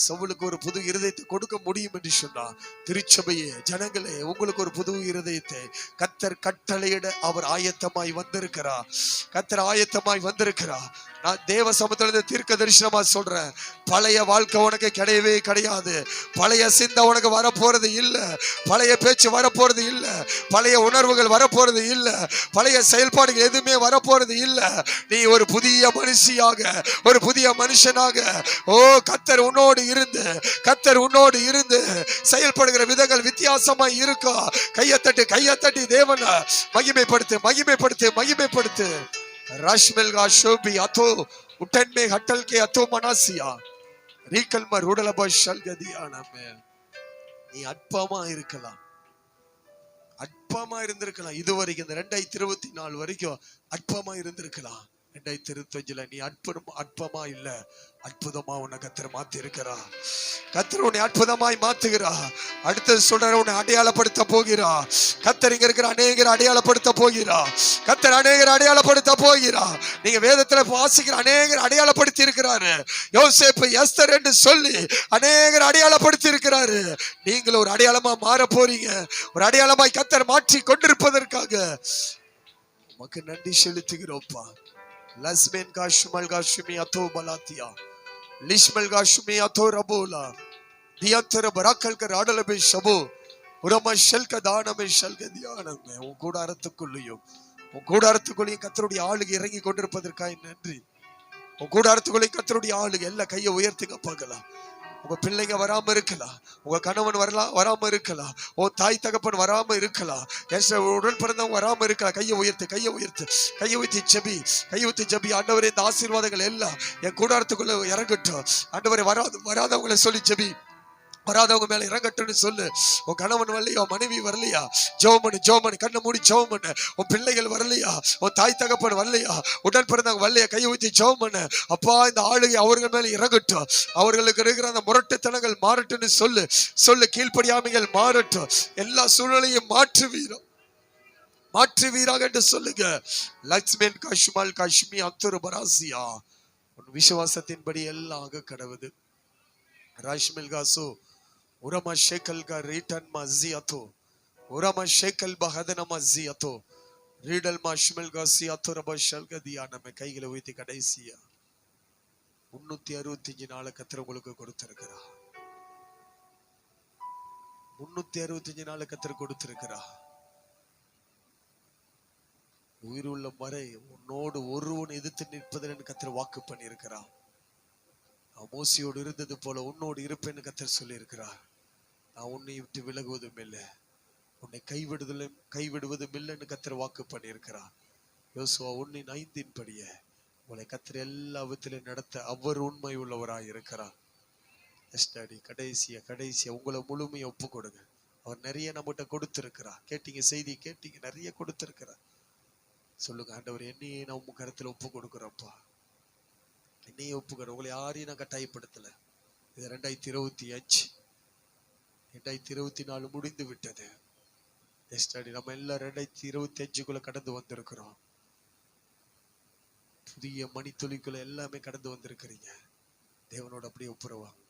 சவுலுக்கு ஒரு புது இருதயத்தை கொடுக்க முடியும் என்று சொன்னா, திருச்சபையே ஜனங்களே, உங்களுக்கு ஒரு புது இருதயத்தை கர்த்தர் கட்டளையிட அவர் ஆயத்தமாய் வந்திருக்கிறார். நான் தேவ சமூகத்திலிருந்து தீர்க்க தரிசனமா சொல்றேன். பழைய வாழ்க்கை உனக்கு கிடையவே கிடையாது. பழைய சிந்தை உனக்கு வரப்போறது இல்ல. பழைய பேச்சு வரப்போறது இல்ல. பழைய உணர்வுகள் வரப்போறது இல்ல. பழைய செயல்பாடுகள் எதுவுமே வரப்போறது இல்ல. நீ ஒரு புதிய மனுஷியாக, ஒரு புதிய மனுஷனாக கர்த்தர் உன்னோடு இருந்து செயல்படுகிற விதங்கள் வித்தியாசமாய் இருக்கும். கையத்தட்டி தேவனை மகிமைப்படுத்து. राशमेल का शोभी अतो उठन में हटल के अतो मनासिया रीकल में रूडल बशल गदियाना में நீ அற்பமா இருந்திருக்கலாம். இதுவரைக்கும் இந்த 2024 வரைக்கும் அற்பமா இருந்திருக்கலாம். 2025 நீ அற்பமா இல்ல, அற்புதமா உன்னை கர்த்தர் மாத்தி இருக்கிறா. கர்த்தர் உன்னை அற்புதமாய் மாத்துகிறா. அடுத்து சொல்ற உன்னை அடையாளப்படுத்த போகிறா. கர்த்தர் இங்க இருக்கிற அநேகரை அடையாளப்படுத்த போகிறா. நீங்க வேதத்துல வாசிக்கிற அநேகர் அடையாளப்படுத்தி இருக்கிறாரு. யோசேப்பு, எஸ்தர் என்று சொல்லி அநேகர் அடையாளப்படுத்தி இருக்கிறாரு. நீங்களும் ஒரு அடையாளமா மாற போறீங்க. ஒரு அடையாளமாய் கர்த்தர் மாற்றி கொண்டிருப்பதற்காக உமக்கு நன்றி செலுத்துகிறோம்ப்பா. लस्मेन का शुमल का शुमी अतो बलातिया लिश्मल का शुमी अतो रबोला दियंतर बराकल का राडल में शबो उरमा शल का दान में शल के ध्यान में उन கூடாரத்துக்குள்ளே கர்த்தருடைய ஆளுகை இறங்கி கொண்டிருப்பதற்காக நன்றி. உன் கூடாரத்துக்குள்ளே கர்த்தருடைய ஆளுகை எல்லாம் கையை உயர்த்துங்க பார்க்கலாம். உங்க பிள்ளைங்க வராம இருக்கலாம். உங்க கணவன் வராம இருக்கலாம். உன் தாய் தகப்பன் வராம இருக்கலாம். உடன் பிறந்தவங்க வராம இருக்கலாம். கையை உயர்த்தி ஜெபி. ஆண்டவரே, இந்த ஆசீர்வாதங்கள் எல்லாம் என் கூடாரத்துக்குள்ள இறங்கட்டும். ஆண்டவரே, வராதவங்களை சொல்லி ஜெபி. வராதவங்க மேல இறங்கட்டும்னு சொல்லு. உன் கணவன் வரலையா, மனைவி வரலையா, ஜோமனு கண்ணை மூடி ஜோமனு. உன் பிள்ளைகள் வரலையா, உன் தாய் தகப்பன் வரலையா, உடன் பிறந்தவங்க வரலையா, கையை ஊற்றி ஜோமனு. அப்பா, இந்த ஆளுகை அவர்கள் மேல இறங்கட்டும். அவர்களுக்கு இருக்கிற அந்த முரட்டுத்தனங்கள் மாறட்டும்னு சொல்லு. கீழ்ப்படியாமைகள் மாறட்டும். எல்லா சூழ்நிலையும் மாற்றுவீராக என்று சொல்லுங்க. லக்ஷ்மன் காஷ்மல் காஷ்மி அந்தர் பராசியா. உன் விசுவாசத்தின்படி எல்லாம் ஆக கடவுது. ராஷ்மில் காசு உரமா ஷேக்கல்கா ரீட்டன் மஸ்ஸியாத்தோ உரமா ஷேக்கல் பஹதன மஸ்ஸியாத்தோ ரீடல் மாஷ்மெல்கா சியாத்தோ ரபா ஷல்கதியா. நம்ம கைகளை உயர்த்தி கடைசியா 365 நாளை கர்த்தர் உங்களுக்கு கொடுத்திருக்கிறா. 365 நாளை கர்த்தர் கொடுத்திருக்கிறா. உயிருள்ள வரை உன்னோடு ஒருவன் எதிர்த்து நிற்பதில் கர்த்தர் வாக்கு பண்ணி இருக்கிறார். மோசையோடு இருந்தது போல உன்னோடு இருப்பேன்னு கர்த்தர் சொல்லி இருக்கிறார். நான் உன்னை விட்டு விலகுவதும் இல்லை, உன்னை கைவிடுவதும் இல்லைன்னு கர்த்தர் வாக்கு பண்ணி இருக்கிறார். யோசுவா 1:5 படியே உங்களை கர்த்தர் எல்லா விதத்திலும் நடத்த அவர் உண்மை உள்ளவராய் இருக்கிறார். கடைசியா உங்களை முழுமையா ஒப்பு கொடுங்க. அவர் நிறைய நம்மகிட்ட கொடுத்திருக்கிறார். கேட்டீங்க, செய்தி கேட்டீங்க, நிறைய கொடுத்திருக்கிறார். சொல்லுங்க, ஆண்டவர் என்னையே நான் உங்க கருத்துல ஒப்பு கொடுக்குறப்பா, என்னையே ஒப்புக்கிறேன். உங்களை யாரையும் நான் கட்டாயப்படுத்தல. இது 2025, 2024 முடிந்து விட்டது. நம்ம எல்லாம் 2025 கடந்து வந்திருக்கிறோம். புதிய மணித்துளிக்குள்ள எல்லாமே கடந்து வந்திருக்கிறீங்க. தேவனோட அப்படியே ஒப்புரவாங்க.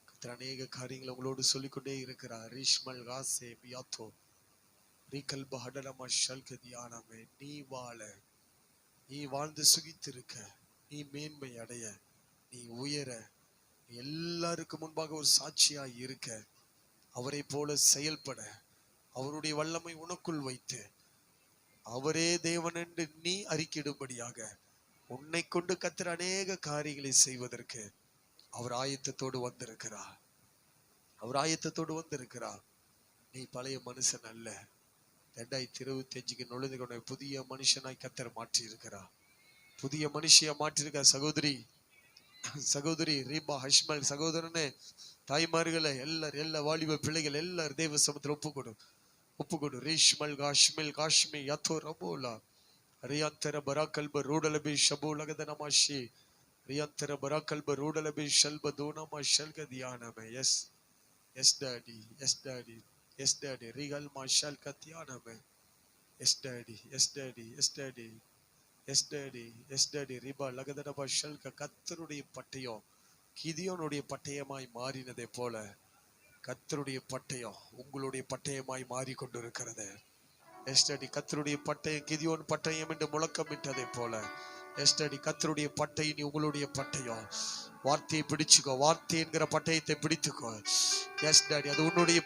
கர்த்தர் அநேக காரியங்களை உங்களோடு சொல்லிக்கொண்டே இருக்கிறார். ரீஷ்மல் காசே பியாத்தோ ரீகல்ப ஹடலமா ஷல்கதியானமே. நீ வாழ்ந்து சுகித்திருக்க, நீ மேன்மை அடைய, நீ உயர, நீ எல்லாருக்கும் முன்பாக ஒரு சாட்சியாய் இருக்க, அவரை போல செயல்பட, அவருடைய வல்லமை உனக்குள் வைத்து அவரே தேவன் என்று நீ அறிக்கையிடும்படியாக உன்னை கொண்டு கர்த்தர் அநேக காரியங்களை செய்வதற்கு அவர் ஆயத்தத்தோடு வந்திருக்கிறார். நீ பழைய மனுஷன் அல்ல. 2025 நுழைந்து கொண்ட புதிய மனுஷனாய் கர்த்தர் மாற்றி இருக்கிறார். புதிய மனுஷியா மாற்றிருக்கார். சகோதரி ரீபா ஹஷ்மல், சகோதரனே, தாய்மார்களை எல்லா வாலிப பிள்ளைகள் எல்லாரும் தேவ சமூகத்தில் ஒப்புக்கொடு. ரீஷ்மல் காஷ்மில் காஷ்மி யத்தோ ரபோலா ரியாந்தர பராக்கல்ப ரூடலபி ஷபூலகதனமாஷி ரியாந்தர பராக்கல்ப ரூடலபி ஷல்ப தூனமா ஷல்கதியானமே. எஸ் டாடி ரிகல் மா ஷல்கதியானமே. Yes daddy ரிபா லகதனபா ஷல்க. கர்த்தருடைய பட்டயம் கிதியோனுடைய பட்டயமாய் மாறினதை போல கர்த்தருடைய பட்டயம் உங்களுடைய பட்டயமாய் மாறிக்கொண்டிருக்கிறது. எஸ்டடி கர்த்தருடைய பட்டயம் கிதியோன் பட்டயம் என்று முழக்கமிட்டதை போல எஸ்டடி கர்த்தருடைய பட்டயம் உங்களுடைய பட்டயம். வார்த்தையை பிடிச்சுக்கோ, வார்த்தை என்கிற பட்டயத்தை பிடித்துக்கோ. எஸ் டாடி, அது உன்னுடைய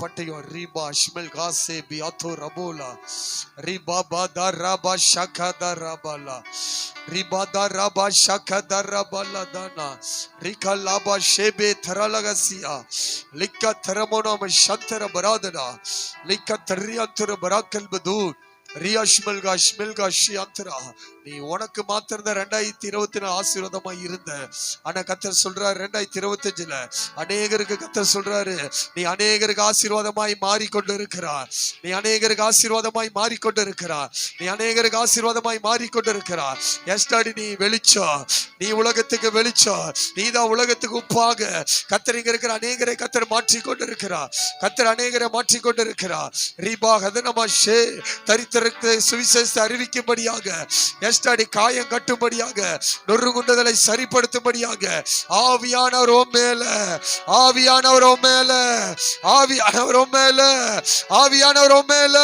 பட்டயம். ரீபா அஷ்மல் காசே பியாத்தோ ரபோலா ரீபா பாதா ராபா ஷகதா ரபாலா ரீபா தா ராபா ஷகதா ரபாலா தானா ரிகா லாபா ஷேபே தரலகசியா லிக்கா தரமோனா மஷந்தர பராதனா லிக்கா தரியாந்தர பராக்கல் பது ரியாஷ்மல் காஷி அந்தரா. நீ உனக்கு மாத்திரம் 2024 ஆசீர்வாதமாய் இருந்த. ஆனா கர்த்தர் சொல்றாரு 2025 அநேகருக்கு கர்த்தர் சொல்றாரு, நீ அநேகருக்கு ஆசீர்வாதமாய் மாறிக்கொண்டிருக்கிறார். நீ அநேகருக்கு ஆசீர்வாதமாய் மாறிக்கொண்டிருக்கிறார். எஸ் டாடி, நீ வெளிச்சம், நீ உலகத்துக்கு வெளிச்சம், நீதான் உலகத்துக்கு உப்பாக. கர்த்தர் இங்க இருக்கிற அநேகரை கர்த்தர் மாற்றிக்கொண்டிருக்கிறார். ரீபா ஹதனமா ஷே தரித்திரத்தை சுவிசேஷத்தை அறிவிக்கும்படியாக, எஸ்டாடி காயம் கட்டும்படியாக, நொறுங்குண்டதலை சரிப்படுத்தும்படியாக ஆவியானவர் மேல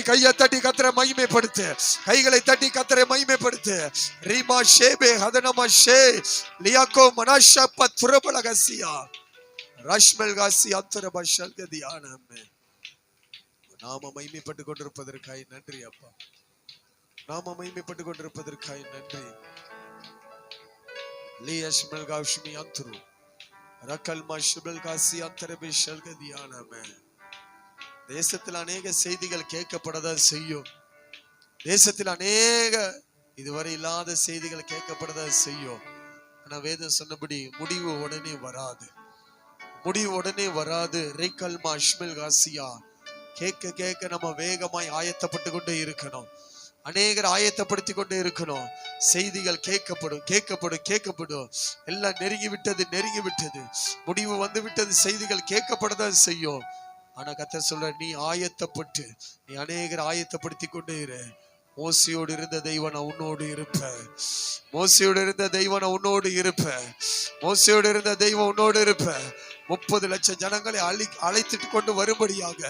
கையை தட்டி கர்த்தரை மகிமைப்படுத்து. கைகளை தட்டி கர்த்தரை மகிமைப்படுத்து. ரீமா ஷேபே ஹதனமா ஷே லியாக்கோ மனாஷா பத்ரபலகசியா ரஷ்மல் காசி அத்தரபா ஷல்கதியானமே. நாம மகிமைப்பட்டுக் கொண்டிருப்பதற்காய் நன்றி அப்பா. லியஷ்மல் காஷ்மி அந்தரு ரக்கல் மஷ்பல் காசி அந்தரபி ஷல்கதியானமே. தேசத்தில் அநேக செய்திகள் கேட்கப்படதான் செய்யும். தேசத்தில் அநேக இதுவரை இல்லாத செய்திகள் கேட்கப்படதான் செய்யும். ஆனா வேதம் சொன்னபடி முடிவு உடனே வராது. ரேக்கல் மஷ்மல் காசியா கேட்க நம்ம வேகமாய் ஆயத்தப்பட்டு கொண்டே இருக்கணும். அநேகர் ஆயத்தப்படுத்தி கொண்டே இருக்கணும். செய்திகள் கேட்கப்படும். எல்லாம் நெருங்கி விட்டது, முடிவு வந்து விட்டது. செய்திகள் கேட்கப்படதான் செய்யும். ஆனா கர்த்தர் சொல்ற, நீ ஆயத்தப்பட்டு, நீ அநேகர் ஆயத்தப்படுத்தி கொண்டே இரு. மோசையோடு இருந்த தெய்வம் நான் உன்னோடு இருப்பேன். மோசையோடு இருந்த தெய்வம் நான் உன்னோடு இருப்பேன். மோசையோடு இருந்த தெய்வம் உன்னோடு இருப்பேன். 30 லட்சம் ஜனங்களை அழைத்துட்டு கொண்டு வரும்படியாக,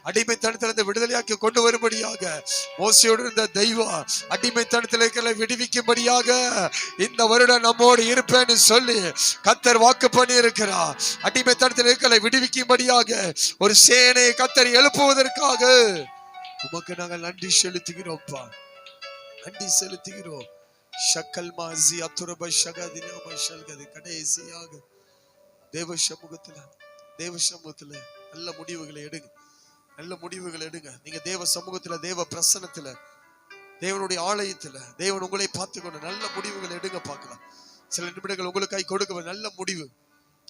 அடிமைத்தனத்திலிருந்து விடுதலையாக்கி கொண்டு வரும்படியாக மோசையோடு இருந்த தெய்வம் அடிமைத்தனத்தில் விடுவிக்கும்படியாக இந்த வருடம் நம்மோடு இருப்பேன்னு சொல்லி கத்தர் வாக்கு பண்ணி இருக்கிறார். அடிமைத்தனத்தில் இருக்கிற விடுவிக்கும்படியாக ஒரு சேனையை கத்தர் எழுப்புவதற்காக உமக்கு நாங்கள் நன்றி செலுத்துகிறோம்ப்பா, நன்றி செலுத்துகிறோம். ஷக்கல் மாசி அத்துரப ஷகதினாம ஷல்கதி. கடைசியாக தேவ சமூகத்துல நல்ல முடிவுகளை எடுங்க, நல்ல முடிவுகளை எடுங்க. நீங்க தேவ சமூகத்துல, தேவ பிரசன்னத்துல, தேவனுடைய ஆலயத்துல தேவன் உங்களை பார்த்துக்கொண்டு நல்ல முடிவுகளை எடுங்க. பார்க்கலாம், சில நிமிடங்கள் உங்களுக்காய் கொடுக்க நல்ல முடிவு,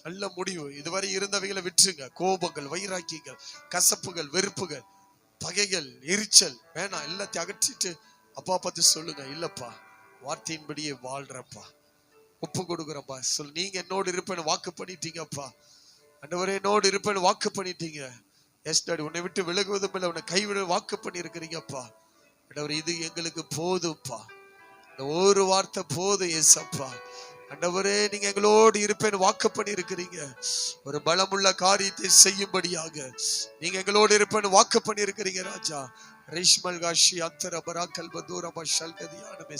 நல்ல முடிவு. இதுவரை இருந்தவைகளை விட்டுருங்க. கோபங்கள், வைராக்கியங்கள், கசப்புகள், வெறுப்புகள், பகைகள், எரிச்சல் வேணாம். எல்லாத்தையும் அகற்றிட்டு அப்பா பார்த்து சொல்லுங்க, இல்லப்பா வார்த்தையின்படியே வாழ்றப்பா, ஒப்பு கொடுக்குறப்பா. சொல், நீங்க என்னோடு இருப்பேன்னு வாக்கு பண்ணிட்டீங்கப்பா. ஆண்டவரே என்னோடு இருப்பேன்னு வாக்கு பண்ணிட்டீங்க. எஸ் டாடி, உன்னை விட்டு விலகுவதும் இல்லை, உன்னை கைவிட வாக்கு பண்ணி இருக்கிறீங்கப்பா. ஆண்டவரே இது எங்களுக்கு போதும்ப்பா, இந்த ஒரு வார்த்தை போதும் ஏசப்பா. ஆண்டவரே நீங்க எங்களோடு இருப்பேன்னு வாக்கு பண்ணி இருக்கிறீங்க. ஒரு பலமுள்ள காரியத்தை செய்யும்படியாக நீங்க எங்களோடு இருப்பேன்னு வாக்கு பண்ணி இருக்கிறீங்க ராஜா.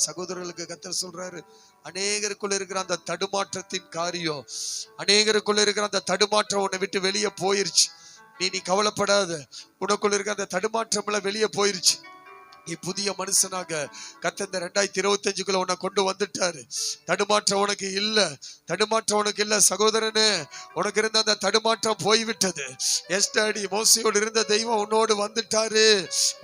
சகோதரர்களுக்கு கர்த்தர் சொல்றாரு, அநேகருக்குள்ள இருக்கிற அந்த தடுமாற்றத்தின் காரியம், அநேகருக்குள்ள இருக்கிற அந்த தடுமாற்றம் உன்னை விட்டு வெளியே போயிருச்சு. நீ கவலைப்படாத, உனக்குள்ள இருக்கிற அந்த தடுமாற்றம் எல்லாம் வெளியே போயிருச்சு. நீ புதிய மனுஷனாக கர்த்தர் இந்த 2025 உன்னை கொண்டு வந்துட்டாரு. தடுமாற்றம் உனக்கு இல்ல, தடுமாற்றம் உனக்கு இல்ல சகோதரனே. உனக்கு இருந்த அந்த தடுமாற்றம் போய்விட்டது. எஸ் டாடி, மோசையோடு இருந்த தெய்வம் உன்னோடு வந்துட்டாரு,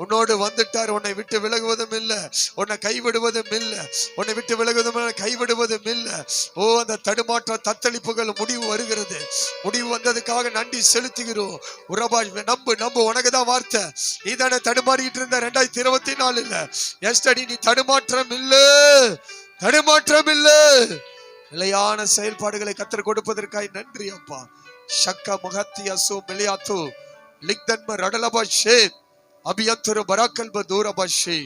உன்னோடு வந்துட்டாரு. உன்னை விட்டு விலகுவதும் இல்லை, உன்னை கைவிடுவதும் இல்லை, உன்னை விட்டு விலகுவதும் இல்லை, கைவிடுவதும் இல்லை. ஓ, அந்த தடுமாற்ற தத்தளிப்புகள் முடிவு வருகிறது. முடிவு வந்ததுக்காக நன்றி செலுத்துகிறோம். உறவா நம்பு, நம்பு. உனக்குதான் வார்த்தை. நீ தானே தடுமாறிட்டு இருந்த 2024 இல்ல. எஸ் டாடி, நீ தடுமாற்றம் இல்ல, தடுமாற்றம் இல்ல. நிலையான செயல்பாடுகளை கத்தர் கொடுப்பதற்காக நன்றி அப்பா. ஷக்க மகத்தி அசோ மெலியாத்து லிக்தன்ம ரடலபாஷே அபியத்துரு பராக்கல்ப தூரபாஷே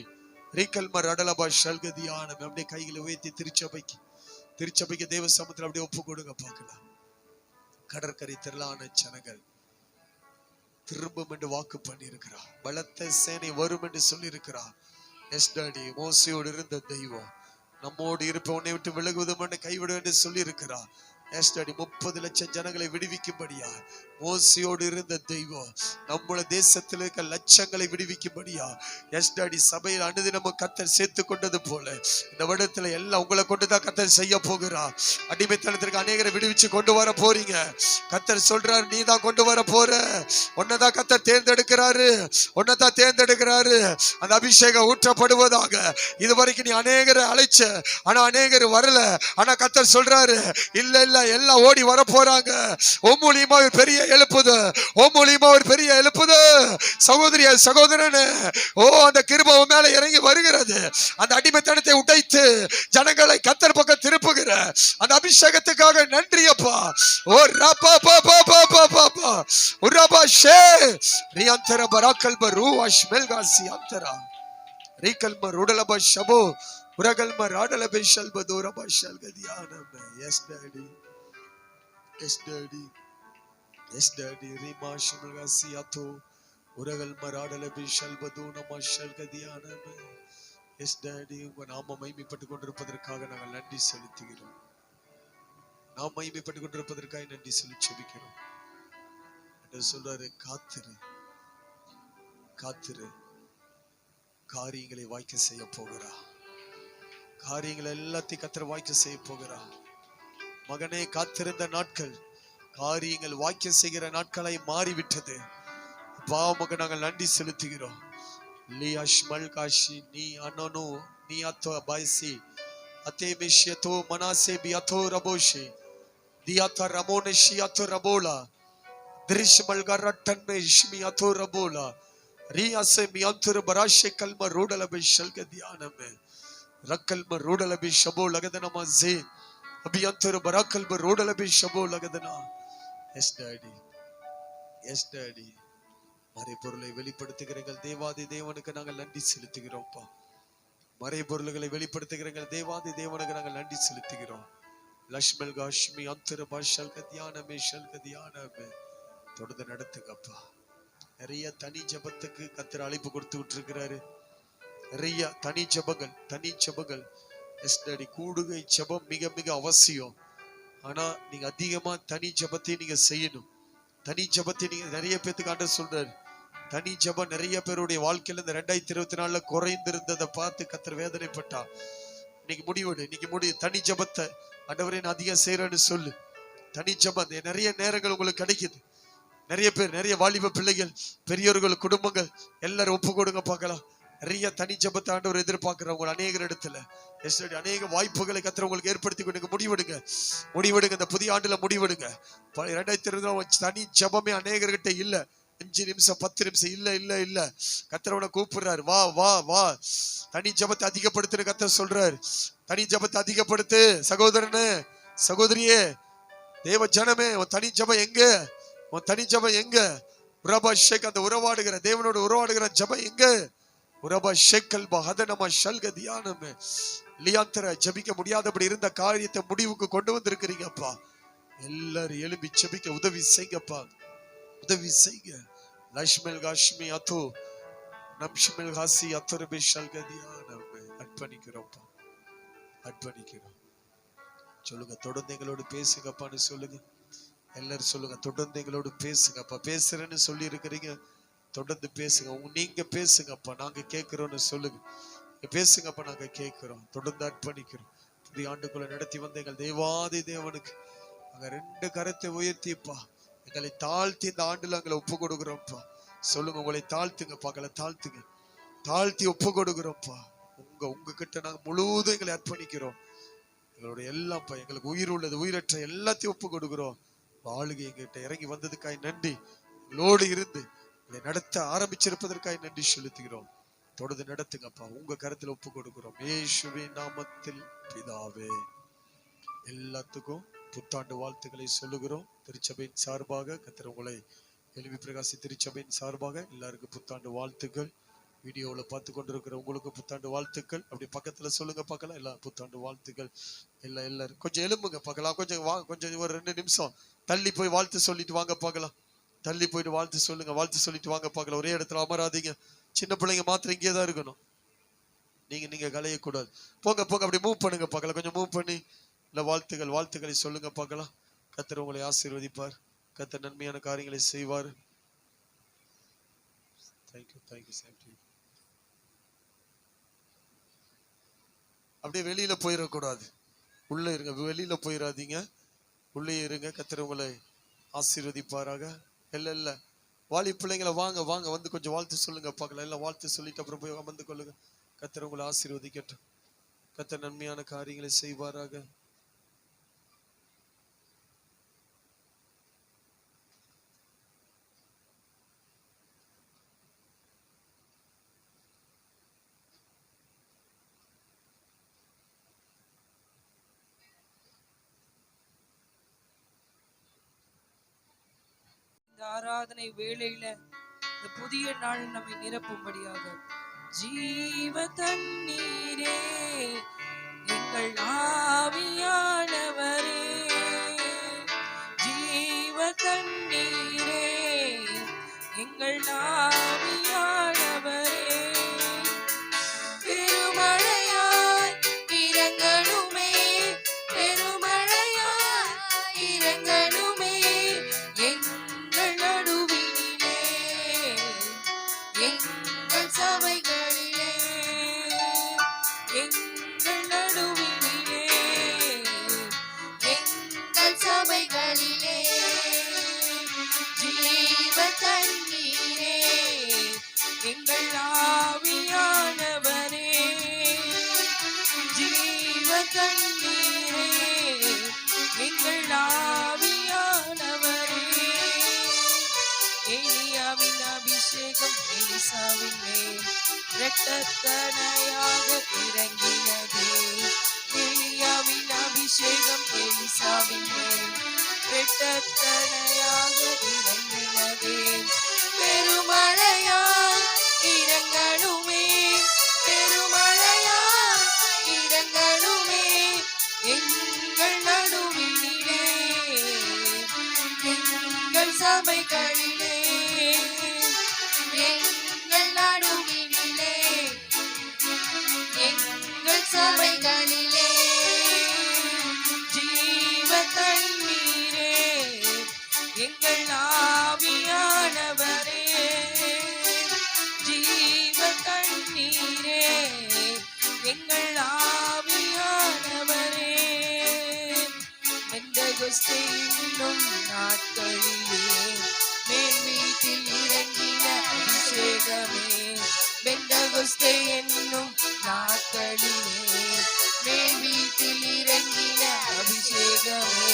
ரீகல்ம ரடலபாஷல்கதியான. அப்படியே கைகளை உயர்த்தி திருச்சபைக்கு தேவ சமூகத்தில் அப்படியே ஒப்பு கொடுங்க. பார்க்கலாம், கடற்கரை திரளான ஜனங்கள் திரும்பும் என்று வாக்கு பண்ணி இருக்கிறார். பலத்த சேனை வரும் என்று சொல்லி இருக்கிறார். எஸ் டாடி, மோசையோடு இருந்த தெய்வம் நம்மோடு இருப்ப, உன்னை விட்டு விலகுவதும் என்று கைவிடும் என்று சொல்லி இருக்கிறார். எஸ் டாடி, 30 லட்சம் ஜனங்களை விடுவிக்கும்படியா மோசையோடு இருந்த தெய்வம் நம்முடைய தேசத்தில் இருக்க லட்சங்களை விடுவிக்கும்படியா எஸ் டாடி சபையில் அனுதினமும் கர்த்தர் சேர்த்து கொண்டது போல இந்த வருடத்துல எல்லாம் உங்களை கொண்டுதான் கர்த்தர் செய்ய போகிறார். அடிமைத்தனத்திற்கு அநேகரை விடுவிச்சு கொண்டு வர போறீங்க. கர்த்தர் சொல்றாரு, நீ தான் கொண்டு வர போற, உன்னதான் கர்த்தர் தேர்ந்தெடுக்கிறாரு, உன்னதான் தேர்ந்தெடுக்கிறாரு. அந்த அபிஷேகம் ஊற்றப்படுவதாக. இதுவரைக்கும் நீ அநேகரை அழைச்ச, ஆனா அநேகர் வரல. ஆனா கர்த்தர் சொல்றாரு, இல்ல இல்ல, எல்லாம் ஓடி வர போறாங்க. உன் மூலியமா ஒரு பெரிய எழுப்புது, உன் மூலியமா ஒரு பெரிய எழுப்புது. சகோதரிய சகோதரனே, ஓ, அந்த கிருபை உன் மேல இறங்கி வருகிறது. அந்த அடிமைத்தனத்தை உடைத்து ஜனங்களை கர்த்தர் பக்கம் திருப்புகிற அந்த அபிஷேகத்துக்காக நன்றி அப்பா. ஓ ரபா பா பா பா பா பா பா உரபா ஷே ரியாந்தர பராக்கல்ப ரூவாஷ் மெல்காசி அந்தரா ரீகல்ம ருடலப ஷபோ உரகல்ம ராடலப ஷல்ப தூரப ஷல்கதியானம. Yes daddy, yes daddy, yes daddy. ரிமா ஷல்காசி அத்தோ உரகல்ம ராடலப ஷல்ப தூனம ஷல்கதியானம. எஸ் டாடி, உங்க நாம மகிமைப்பட்டுக் கொண்டிருப்பதற்காக நாங்கள் நன்றி செலுத்துகிறோம். நாம் மகிமைப்பட்டுக் கொண்டிருப்பதற்காக நன்றி சொல்லி செபிக்கிறோம். சொல்றாரு, காத்திரு காத்திரு, காரியங்களை வாய்க்க செய்ய போகிறா. காரியங்களை எல்லாத்தையும் கர்த்தர் வாய்க்க செய்ய போகிறா. மகனே, காத்திருந்த நாட்கள் காரியங்கள் வாய்க்க செய்கிற நாட்களை மாறிவிட்டது. பாவமுக நாங்கள் நன்றி செலுத்துகிறோம். லியாஷ்மல் காஷி நீ அனனோ நீ அத்தோ பாய்சி அத்தே மிஷ்யதோ மனாசே பி அத்தோ ரபோஷி தியாத்தா ரமோனஷி அத்தோ ரபோலா திரிஷ்மல் கரட்டன் மே இஷ்மி அத்தோ ரபோலா ரியாசே மி அந்தர் பராஷே கல்ம ரோடலபே ஷல்கதியானமே ரக்கல்ம ரோடலபே ஷபோ லகதனமா ஜே அபியந்தர் பராக்கல்ப ரோடலபே ஷபோ லகதனா. Yes daddy, yes daddy. மறைபொருளை வெளிப்படுத்துகிறீர்கள் தேவாதி தேவனுக்கு நாங்கள் நன்றி செலுத்துகிறோம்ப்பா. மறைபொருள்களை வெளிப்படுத்துகிற எங்கள் தேவாதி தேவனுக்கு நாங்கள் நன்றி செலுத்துகிறோம். லக்ஷ்மல் காஷ்மி அந்தர பாஷல் கதியானமே ஷல் கதியானமே தொடர்ந்து நடத்துங்கப்பா. நிறைய தனி ஜபத்துக்கு கர்த்தர் அழைப்பு கொடுத்து விட்டுருக்கிறாரு. நிறைய தனி ஜபங்கள் எஸ்டடி கூடுகை ஜபம் மிக மிக அவசியம். ஆனா நீங்க அதிகமா தனி ஜபத்தை நீங்க செய்யணும். தனி ஜபத்தை நீங்க நிறைய பேத்துக்கு ஆண்டவர் சொல்றாரு. தனி ஜபம் நிறைய பேருடைய வாழ்க்கையில இந்த 2024 குறைந்திருந்ததை பார்த்து கர்த்தர் வேதனைப்பட்டா. இன்னைக்கு முடிவு தனி ஜபத்தை ஆண்டவரே நான் அதிகம் செய்யறேன்னு சொல்லு. தனி ஜபம் நிறைய நேரங்கள் உங்களுக்கு கிடைக்குது. நிறைய பேர், நிறைய வாலிப பிள்ளைகள், பெரியோர்கள், குடும்பங்கள் எல்லாரும் ஒப்பு கொடுங்க பார்க்கலாம். நிறைய தனி ஜபத்தை ஆண்டவர் எதிர்பார்க்கிறவங்க அநேக இடத்துல அநேக வாய்ப்புகளை கர்த்தர் உங்களுக்கு ஏற்படுத்தி கொடுங்க. முடிவெடுங்க. இந்த புதிய ஆண்டுல முடிவெடுங்க. 2020 தனி ஜபமே அநேகர்கிட்ட இல்ல. 5 நிமிஷம் 10 நிமிஷம் இல்ல கர்த்தரோட கூப்பிடுறாரு. வா வா வா தனி ஜபத்தை அதிகப்படுத்துன்னு கர்த்தர் சொல்றாரு. தனி ஜபத்தை அதிகப்படுத்து சகோதரனே, சகோதரியே, தேவ ஜனமே. உன் தனி ஜபம் எங்க? உன் தனி ஜபம் எங்க? உரபா ஷேக், அந்த உறவாடுகிற தேவனோட உறவாடுகிற ஜபம் எங்க? உரபா ஷேக்கல் பஹதனமா ஷல்க தியானமே லியாந்தர ஜபிக்க முடியாதபடி இருந்த காரியத்தை முடிவுக்கு கொண்டு வந்திருக்கிறீங்கப்பா. எல்லாரும் எழும்பி ஜபிக்க உதவி செய்யுங்கப்பா. உதவி செய்யுங்க. லக்ஷ்மல் காஷ்மி அத்து நம்ஷ்மல் ஹாசி அத்துரபி ஷல்க தியானமே அர்ப்பணிக்கிறோம்ப்பா. சொல்லுங்க, தொடர்ந்து எங்களோடு பேசுங்கப்பான்னு சொல்லுங்க. எல்லாரும் சொல்லுங்க, தொடர்ந்து எங்களோடு பேசுங்கப்பா. பேசுறேன்னு சொல்லி இருக்கிறீங்க, தொடர்ந்து பேசுங்க. நீங்க பேசுங்கப்பா, நாங்க கேட்கிறோம்னு சொல்லுங்க. பேசுங்கப்பா, நாங்க கேட்கிறோம். தொடர்ந்து அர்ப்பணிக்கிறோம். புதிய ஆண்டுக்குள்ள நடத்தி வந்த எங்கள் தேவாதி தேவனுக்கு அங்க 2 கரத்தை உயர்த்திப்பா எங்களை தாழ்த்தி இந்த ஆண்டுல எங்களை ஒப்பு கொடுக்குறோம்ப்பா. சொல்லுங்க, உங்களை தாழ்த்துங்க பாக்கல, தாழ்த்தி ஒப்பு கொடுக்குறோம்ப்பா. உங்க கிட்ட நாங்க முழுவதும் எங்களை அர்ப்பணிக்கிறோம். எங்களுடைய எல்லாம்ப்பா, எங்களுக்கு உயிர் உள்ளது உயிரற்ற எல்லாத்தையும் ஒப்பு கொடுக்குறோம். ஆளுகை எங்கிட்ட இறங்கி வந்ததுக்காய் நன்றி. எங்களோடு இருந்து இதை நடத்த ஆரம்பிச்சிருப்பதற்காய் நன்றி செலுத்துகிறோம். தொடர்ந்து நடத்துங்கப்பா. உங்க கருத்துல ஒப்பு கொடுக்கிறோம். இயேசுவின் நாமத்தில் பிதாவே. எல்லாத்துக்கும் புத்தாண்டு வாழ்த்துக்களை சொல்லுகிறோம். திருச்சபையின் சார்பாக கர்த்தர் உங்களை எளிமை பிரகாசி திருச்சபையின் சார்பாக எல்லாருக்கும் புத்தாண்டு வாழ்த்துக்கள். வீடியோவில் பார்த்து கொண்டிருக்கிற உங்களுக்கு புத்தாண்டு வாழ்த்துக்கள். அப்படி பக்கத்துல சொல்லுங்க பார்க்கலாம். எல்லா புத்தாண்டு வாழ்த்துக்கள். எல்லாரும் கொஞ்சம் எலும்புங்க பார்க்கலாம். கொஞ்சம் ஒரு 2 நிமிஷம் தள்ளி போய் வாழ்த்து சொல்லிட்டு வாங்க பார்க்கலாம். தள்ளி போயிட்டு வாழ்த்து சொல்லுங்க. வாழ்த்து சொல்லிட்டு வாங்க பார்க்கலாம். ஒரே இடத்துல அமராதீங்க. சின்ன பிள்ளைங்க மாத்திரம் இங்கே தான் இருக்கணும். நீங்க கலையக்கூடாது. போங்க அப்படி மூவ் பண்ணுங்க பார்க்கலாம். கொஞ்சம் மூவ் பண்ணி இல்ல வாழ்த்துக்களை சொல்லுங்க பார்க்கலாம். கர்த்தர் உங்களை ஆசீர்வதிப்பார். கர்த்தர் நன்மையான காரியங்களை செய்வார். தேங்க்யூ. அப்படியே வெளியில போயிடக்கூடாது. உள்ள இருங்க, வெளியில போயிடாதீங்க. உள்ளே இருங்க. கர்த்தர் உங்களை ஆசீர்வதிப்பாராக. இல்ல வாலி பிள்ளைங்களை வாங்க வந்து கொஞ்சம் வாழ்த்து சொல்லுங்க பார்க்கலாம். எல்லாம் வாழ்த்து சொல்லிட்டு அப்புறம் போய் அமர்ந்து கொள்ளுங்க. கர்த்தர் உங்களை ஆசீர்வதிக்கட்டும். கர்த்தர் நன்மையான காரியங்களை செய்வாராக. ஆராதனை வேளையில இந்த புதிய நாள் நம்மை நிரப்பும்படியாக ஜீவ தண்ணீரே எங்கள் ஆவியானவரே, ஜீவ தண்ணீரே எங்கள் ஆவியானவரே, பெருமழையாய் இறங்கணுமே, பெருமழையாய் இறங்கணுமே எங்கள் நடுவினிலே, எங்கள் சபைகளிலே, எங்கள் நடுவினிலே, எங்கள் சபைகளிலே, ஜீவ தண்ணீரே எங்கள் ஆவியானவரே, ஜீவ தண்ணீரே எங்கள் ஆவியானவரே. எலியாவின் அபிஷேகம் எலிசாவின் மேல் இரட்டத்தனையாக இறங்கினதே, எலியாவின் அபிஷேகம் எலிசாவின் மேல் இரட்டத்தனையாக இறங்கினதே, பெருமழையாய் இறங்கணுமே, பெருமழையாய் அபிஷேகமே பெந்தகொஸ்தே என்னும் நாட்களிலே மேல் வீட்டில் இறங்கின அபிஷேகமே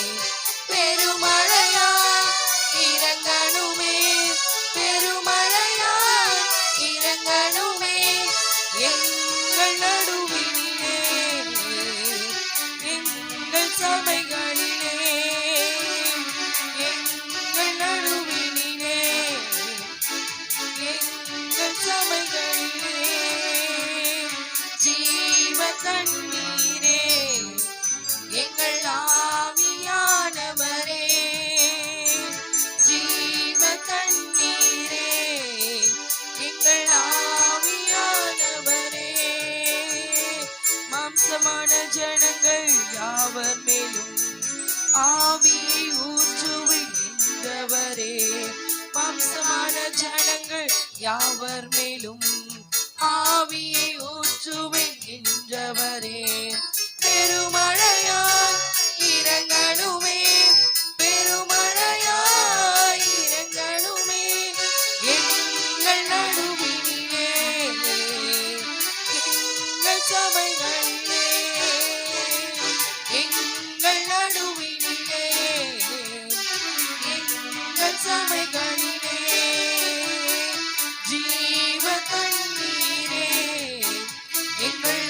பெருமழையாய் இறங்கணுமே பெருமழையாய் இறங்கணுமே எங்கள் நடுவினிலே எங்கள் சபைகளிலே எங்கள் நடுவினிலே எங்கள் சபைகளிலே ஜீவ தண்ணீரே எங்கள் ஆவியானவரே ஜீவ தண்ணீரே எங்கள் ஆவியானவரே மாம்சமான ஜனங்கள் யாவர் மேலும் ஆவியை ஊற்றுகின்றவரே மாம்சமான ஜனங்கள் யாவர் மேலும் ஆவியை ஊற்றுகின்றவரே பெருமழையாய் இறங்கணுமே பெருமழையாய் இறங்கணுமே எங்கள் நடுவினிலே எங்கள் சபைகளிலே எங்கள் நடுவினிலே எங்கள் சபைகளிலே ஜீவ தண்ணீரே எங்கள்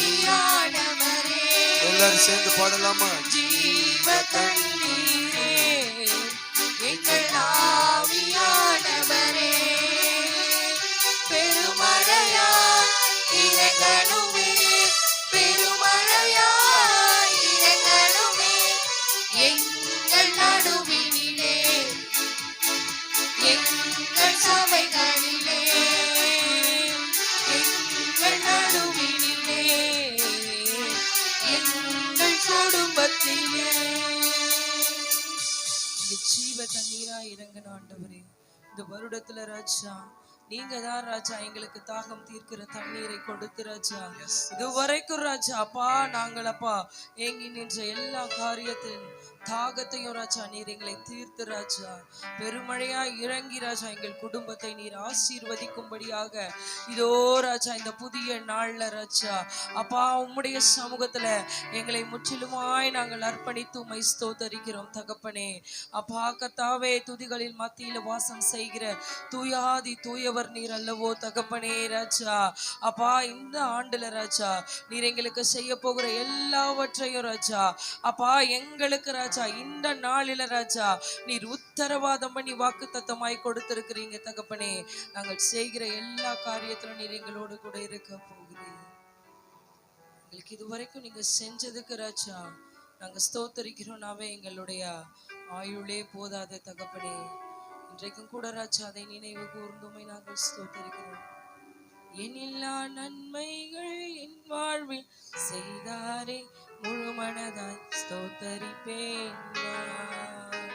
ஆவியானவரே எல்லாரும் சேர்ந்து பாடலாமா? ஜீவ தண்ணீரே எங்கள் ஆவியானவரே பெருமழையாய் இறங்கணுமே பெருமழையாய் இறங்கணுமே எங்கள் நடுவினிலே எங்கள் சபைகளிலே எங்கள் நடுவினிலே எங்கள் குடும்பத்திலே இந்த ஜீவ தண்ணீரா இறங்கின ஆண்டவரே இந்த வருடத்துல ராஜா நீங்க தான் ராஜா எங்களுக்கு தாகம் தீர்க்கிற தண்ணீரை கொடுத்து ராஜா இது வரைக்கும் ராஜா அப்பா நாங்கள் அப்பா ஏங்கி நின்ற எல்லா காரியத்தின் தாகத்தையும் ராஜா நீர் எங்களை தீர்த்து ராஜா பெருமழையா இறங்கி ராஜா எங்கள் குடும்பத்தை நீர் ஆசீர்வதிக்கும்படியாக இதோ ராஜா இந்த புதிய நாள்ல ராஜா அப்பா உம்முடைய சமூகத்துல எங்களை முற்றிலுமாய் நாங்கள் அர்ப்பணித்து உம்மை ஸ்தோத்தரிக்கிறோம் தகப்பனே அப்பா கர்த்தாவே துதிகளில் மத்தியில வாசம் செய்கிற தூயாதி தூயவர் நீர் அல்லவோ தகப்பனே ராஜா அப்பா இந்த ஆண்டுல ராஜா நீர் எங்களுக்கு செய்ய போகிற எல்லாவற்றையும் ராஜா அப்பா எங்களுக்கு ராஜா இந்த நாளில ராஜா நீர் உத்தரவாதம் பண்ணி வாக்கு தத்தமாய் கொடுத்திருக்கிறீங்க தகப்பனே நாங்கள் செய்கிற எல்லா காரியத்திலும் நீர் எங்களோடு கூட இருக்க போகிறீங்க எங்களுக்கு இதுவரைக்கும் நீங்க செஞ்சதுக்கு ராஜா நாங்க ஸ்தோத்தரிக்கிறோம் நாவே எங்களுடைய ஆயுளே போதாத தகப்பனே இன்றைக்கும் கூட ராஜா அதை நினைவு கூர்ந்துமை நாங்கள் ஸ்தோத்தரிக்கிறோம் எண்ணில்லா நன்மைகள் என் வாழ்வில் செய்தாரே முழு மனதாய் ஸ்தோத்தரிப்பேன் நான்.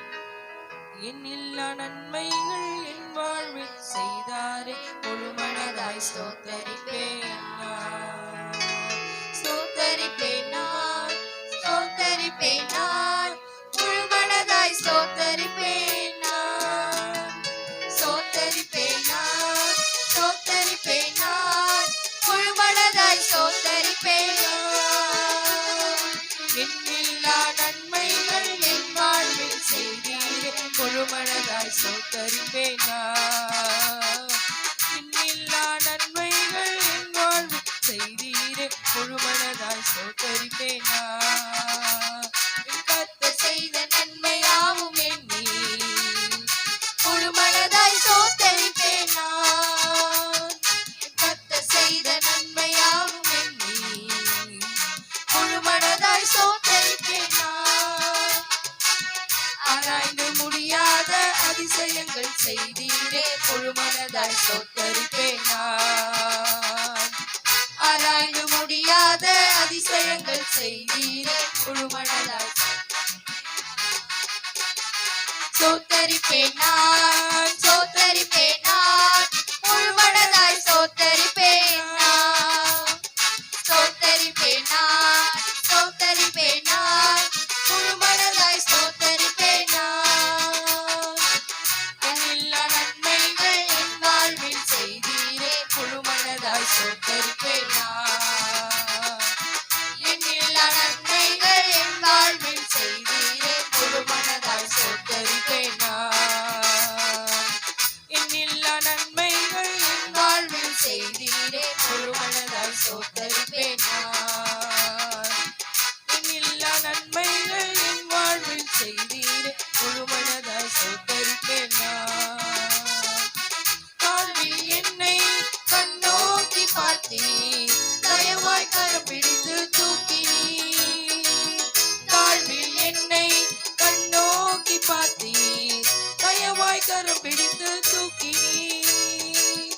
எண்ணில்லா நன்மைகள் என் வாழ்வில் செய்தாரே முழு மனதாய் ஸ்தோத்தரிப்பேன் நான். ஸ்தோத்தரிப்பேன் நான் ஸ்தோத்தரிப்பேன் நான் முழு மனதாய் ஸ்தோத்தரிப்பேன் நான் ஸ்தோத்தரிப்பேன் நான் ஸ்தோத்தரிப்பேன் நான் முழு மனதாய் ஸ்தோத்தரிப்பேன் நான். எண்ணில்லா நன்மைகள் என் வாழ்வில் செய்தீரே முழு மனதாய் ஸ்தோத்தரிப்பேன் நான். எண்ணில்லா நன்மைகள் என் வாழ்வில் செய்தீரே முழு மனதாய் ஸ்தோத்தரிப்பேன் நான். என் கர்த்தர் செய்த நன்மையாவும் எண்ணி முழு மனதாய் ஸ்தோத்தரிப்பேன் நான். என் கர்த்தர் செய்த நன்மையாவும் எண்ணி முழு மனதாய் ஸ்தோத்தரிப்பேன் நான். ஆராய்ந்து முடியாத அதிசயங்கள் செய்தீரே முழு மனதாய் ஸ்தோத்தரிப்பேன் நான். ஆராய்ந்து முடியாத அதிசயங்கள் செய்தீரே முழு மனதாய் ஸ்தோத்தரிப்பேன் நான் ஸ்தோத்தரிப்பேன் நான் முழு மனதாய் ஸ்தோத்தரிப்பேன் நான் ஸ்தோத்தரிப்பேன் நான் ஸ்தோத்தரிப்பேன் நான் முழு மனதாய் ஸ்தோத்தரிப்பேன் நான். எண்ணில்லா நன்மைகள் என் வாழ்வில் மனதாய் சோத்தரிப்பேன் நான். எண்ணில்லா நன்மைகள் என் வாழ்வில் செய்தீரே முழு மனதாய் சோத்தரிப்பேன் நான். எண்ணில்லா நன்மைகள் என் வாழ்வில் செய்தீரே முழு மனதாய் சோத்தரிப்பேன் நான். எண்ணில்லா நன்மைகள் என் வாழ்வில் செய்தீரே முழு மனதாய் சோத்தரிப்பேன் நான். தாழ்வில் என்னை கண்ணோக்கி பார்த்தீர், தயவாய் கரம் பிடித்து தூக்கினீர். தாழ்வில் என்னை கண்ணோக்கி பார்த்தீர், தயவாய் கரம் பிடித்து தூக்கினீர்.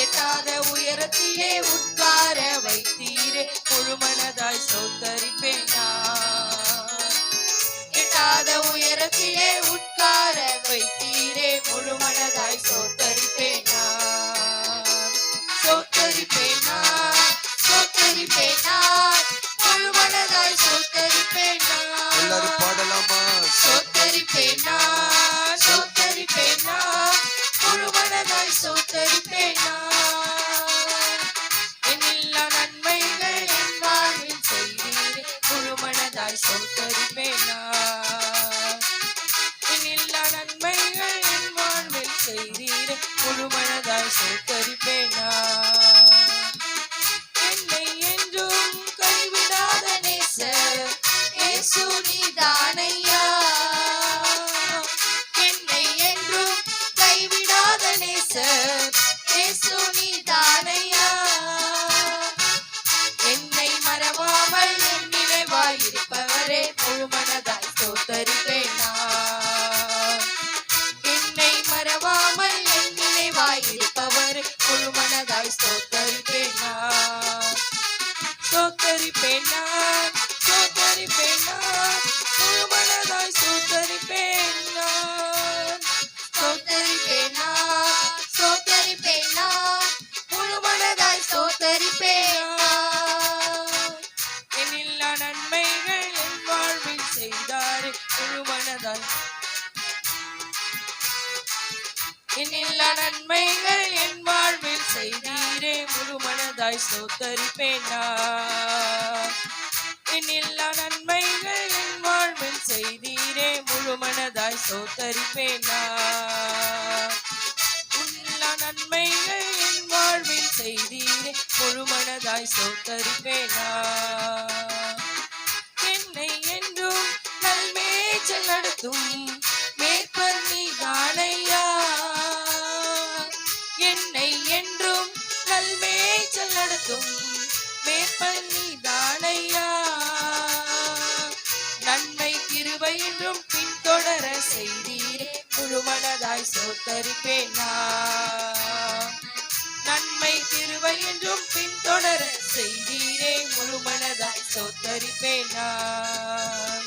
எட்டாத உயரத்திலே உட்கார வைத்தீரே முழு மனதாய் சோத்தரிப்பேன் நான். எட்டாத உயரத்திலே உட்கார வைத்தீரே முழு மனதாய் சோத்தரிப்பேன் நான். சோத்தரிப்பேன் நான், சோத்தரிப்பேன் நான், முழு மனதாய் சோத்தரிப்பேன் எல்லாரும் நான். பாடலாமா? சோத்தரிப்பேன் நான், சோத்தரிப்பேன் நான், முழு மனதாய் சோத்தரிப்பேன் நான். எண்ணில்லா நன்மைகள் என் வாழ்வில் செய்தீரே முழு மனதாய் சோத்தரிப்பேன் நான். எண்ணில்லா நன்மைகள் என் வாழ்வில் செய்தீரே முழு மனதாய் சோத்தரிப்பேன் நான். என்னை என்றும் கைவிடாத நேசர் இயேசு நீதானையா. என்னை என்றும் கைவிடாத நேசர் இயேசு நீதானையா. என்னை மறவாமல் என் நினைவாய் இருப்பவரே முழு மனதாய் சோத்தரிப்பேன் நான். என்னை மறவாமல் என் நினைவாய் இருப்பவரே முழு மனதாய் சோத்தரிப்பேன் நான். சோத்தரிப்பேன் நான், சோத்தரிப்பேன் நான், முழு மனதாய் சோத்தரிப்பேன் நான். சோத்தரிப்பேன் நான், சோத்தரிப்பேன் நான், முழு மனதாய் சோத்தரிப்பேன் நான். எண்ணில்லா நன்மைகள் என் வாழ்வில் செய்தாரே முழு மனதாய். எண்ணில்லா நன்மைகள் என் வாழ்வில் செய்தீரே முழு மனதாய் சோத்தரிப்பேன் நான். எண்ணில்லா நன்மைகள் என் வாழ்வில் செய்தீரே முழு மனதாய் சோத்தரிப்பேன் நான். உன்னில்லா நன்மைகள் என் வாழ்வில் செய்தீரே முழு மனதாய் சோத்தரிப்பேன் நான். என்னை என்றும் நல்மேய்ச்சல் நடத்தும் மேய்ப்பர் நீதானையா. என்னை என்றும் நல்மேய்ச்சல் நடத்தும் மேய்ப்பர் நீதானையா. நன்மை கிருபை என்றும் பின்தொடர செய்தீரே முழு மனதாய் சோத்தரிப்பேன் நான். நன்மை கிருபை என்றும் பின்தொடர செய்தீரே முழு மனதாய் சோத்தரிப்பேன் நான்.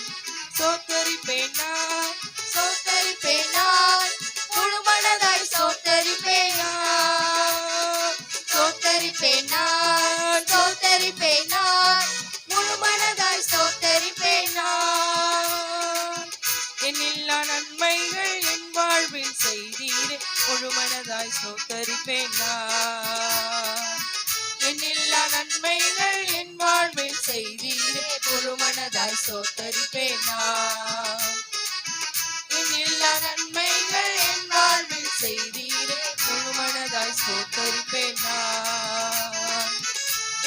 சோத்தரிப்பேன் நான், சோத்தரிப்பேன் நான், முழு மனதாய் சோத்தரிப்பேன் நான். சோத்தரிப்பேன் நான், சோத்தரிப்பேன் நான், முழு மனதாய் சோத்தரிப்பேன் நான். எண்ணில்லா நன்மைகள் என் வாழ்வில் செய்தீரே முழு மனதாய் சோத்தரிப்பேன் நான். எண்ணில்லா நன்மைகள் என் வாழ்வில் செய்தீரே முழு மனதாய் சோத்தரிப்பேன் நான். எண்ணில்லா நன்மைகள் என் வாழ்வில் செய்தீரே முழு மனதாய் சோத்தரிப்பேன் நான்.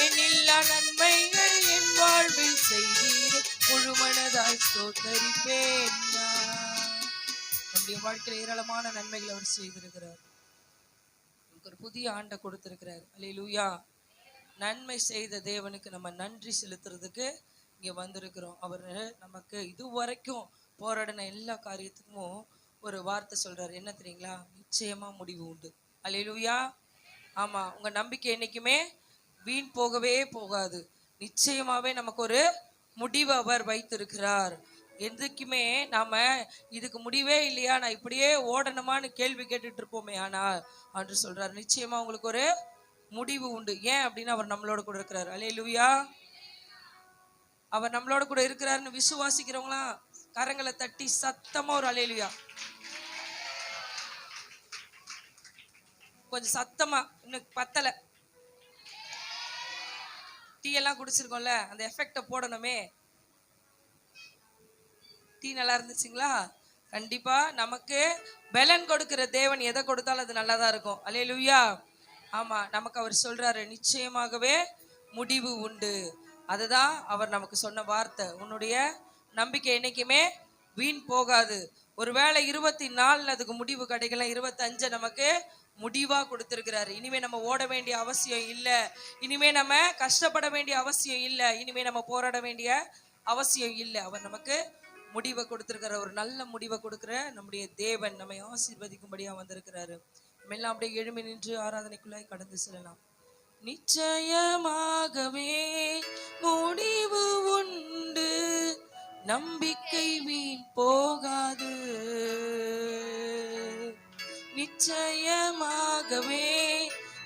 எண்ணில்லா நன்மைகள் என் வாழ்வில் செய்தீரே முழு மனதாய் சோத்தரிப்பேன் நான். நம்முடைய வாழ்க்கையில் ஏராளமான நன்மைகளை அவர் செய்திருக்கிறார். நமக்கு ஒரு புதிய ஆண்டை கொடுத்திருக்கிறார். அல்லேலூயா. நன்மை செய்த தேவனுக்கு நம்ம நன்றி செலுத்துறதுக்கு இங்கே வந்திருக்கிறோம். அவர் நமக்கு இதுவரைக்கும் போராடின எல்லா காரியத்துக்கும் ஒரு வார்த்தை சொல்றாரு. என்ன தெரியுங்களா? நிச்சயமா முடிவு உண்டு. அல்லேலூயா. ஆமா, உங்க நம்பிக்கை என்னைக்குமே வீண் போகவே போகாது. நிச்சயமாவே நமக்கு ஒரு முடிவு அவர் வைத்திருக்கிறார். எதுக்குமே நாம இதுக்கு முடிவே இல்லையா, நான் இப்படியே ஓடணுமான்னு கேள்வி கேட்டுட்டு இருப்போமே. ஆனால் என்று சொல்றாரு, நிச்சயமா உங்களுக்கு ஒரு முடிவு உண்டு. ஏன் அப்படின்னா அவர் நம்மளோட கூட இருக்கிறார். அல்லேலூயா. அவர் நம்மளோட கூட இருக்கிறாருன்னு விசுவாசிக்கிறவங்களா கரங்களை தட்டி சத்தமா ஒரு அல்லேலூயா. கொஞ்சம் சத்தமா, இன்னும் பத்தல. டீ எல்லாம் குடிச்சிருக்கோம்ல, அந்த எஃபெக்டை போடணுமே. டீ நல்லா இருந்துச்சுங்களா? கண்டிப்பா நமக்கு பலன் கொடுக்கிற தேவன் எதை கொடுத்தாலும் அது நல்லா தான் இருக்கும். அல்லேலூயா. ஆமா, நமக்கு அவர் சொல்றாரு, நிச்சயமாகவே முடிவு உண்டு. அதுதான் அவர் நமக்கு சொன்ன வார்த்தை. உன்னுடைய நம்பிக்கை என்னைக்குமே வீண் போகாது. ஒருவேளை 24 அதுக்கு முடிவு கிடைக்கல, 25 நமக்கு முடிவா கொடுத்திருக்கிறாரு. இனிமே நம்ம ஓட வேண்டிய அவசியம் இல்லை, இனிமே நம்ம கஷ்டப்பட வேண்டிய அவசியம் இல்லை, இனிமே நம்ம போராட வேண்டிய அவசியம் இல்லை. அவர் நமக்கு முடிவை கொடுத்திருக்கிற, ஒரு நல்ல முடிவை கொடுக்கிற நம்முடைய தேவன் நம்மை ஆசீர்வதிக்கும்படியா வந்திருக்கிறாரு. நம்ம எல்லாம் அப்படியே எழும்பி நின்று ஆராதனைக்குள்ளாய் கடந்து செல்லலாம். நிச்சயமாகவே முடிவு உண்டு, நம்பிக்கை வீண் போகாது. நிச்சயமாகவே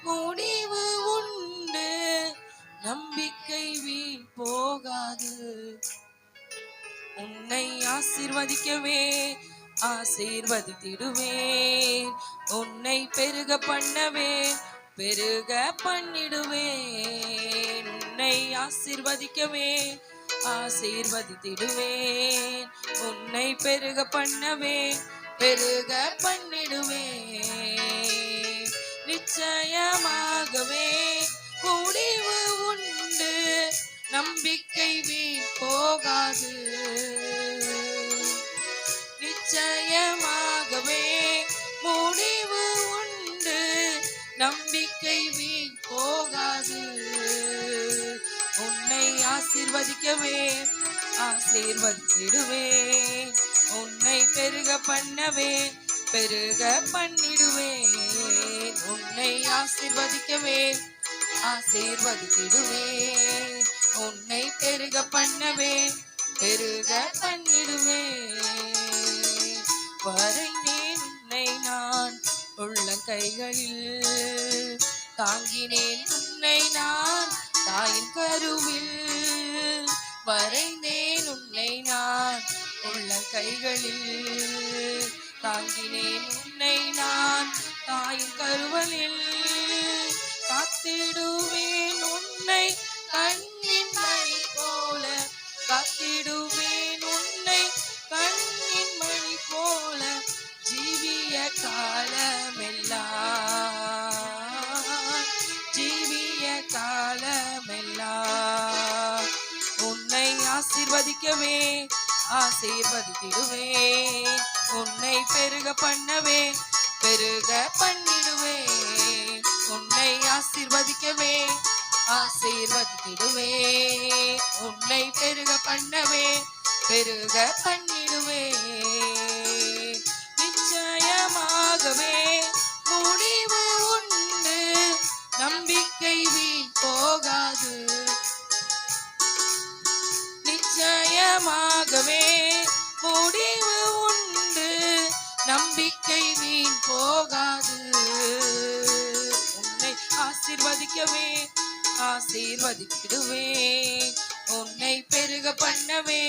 முடிவு உண்டு, நம்பிக்கை வீண் போகாது. உன்னை ஆசீர்வதிக்கவே ஆசீர்வதித்திடுவேன், உன்னை பெருக பண்ணவே பெருக பண்ணிடுவேன். உன்னை ஆசீர்வதிக்கவே ஆசீர்வதித்திடுவேன், உன்னை பெருக பண்ணவே பெருக பண்ணிடுவேன். நிச்சயமாகவே முடிவு உண்டு, நம்பிக்கை வீண் போகாது. நிச்சயமாகவே முடிவு உண்டு, நம்பிக்கை வீண் போகாது. உன்னை ஆசீர்வதிக்கவே ஆசீர்வதித்திடுவேன், உன்னை பெருக பண்ணவே பெருக பண்ணிடுவேன். உன்னை ஆசீர்வதிக்கவே ஆசீர்வதித்திடுவேன், உன்னை பெருக பண்ணவே பெருக பண்ணிடுவேன். வரைந்தேன் உன்னை நான் உள்ளங்கைகளில், தாங்கினேன் உன்னை நான் தாயின் கருவில். வரைந்தேன் உன்னை நான் உள்ளங்கைகளில், தாங்கினேன் உன்னை நான் தாயின் கருவலில். காத்திடுவேன் உன்னை கண்ணின் மணி போல, காத்திடுவேன் உன்னை கண்ணின் மணி போல, ஜீவிய காலமெல்லாம், ஜீவிய காலமெல்லாம். உன்னை ஆசீர்வதிக்கவே ஆசீர்வதித்திடுவேன், உன்னை பெருக பண்ணவே பெருக பண்ணிடுவேன். உன்னை ஆசீர்வதிக்கவே ஆசீர்வதித்திடுவேன், உன்னை பெருக பண்ணவே பெருக பண்ணிடுவேன். நிச்சயமாகவே முடிவு உண்டு, நம்பிக்கை வீண் போகாது. நிச்சயமாகவே முடிவு உண்டு, நம்பிக்கை வீண் போகாது. உன்னை ஆசீர்வதிக்கவே ஆசீர்வதித்திடுவேன், உன்னை பெருக பண்ணவே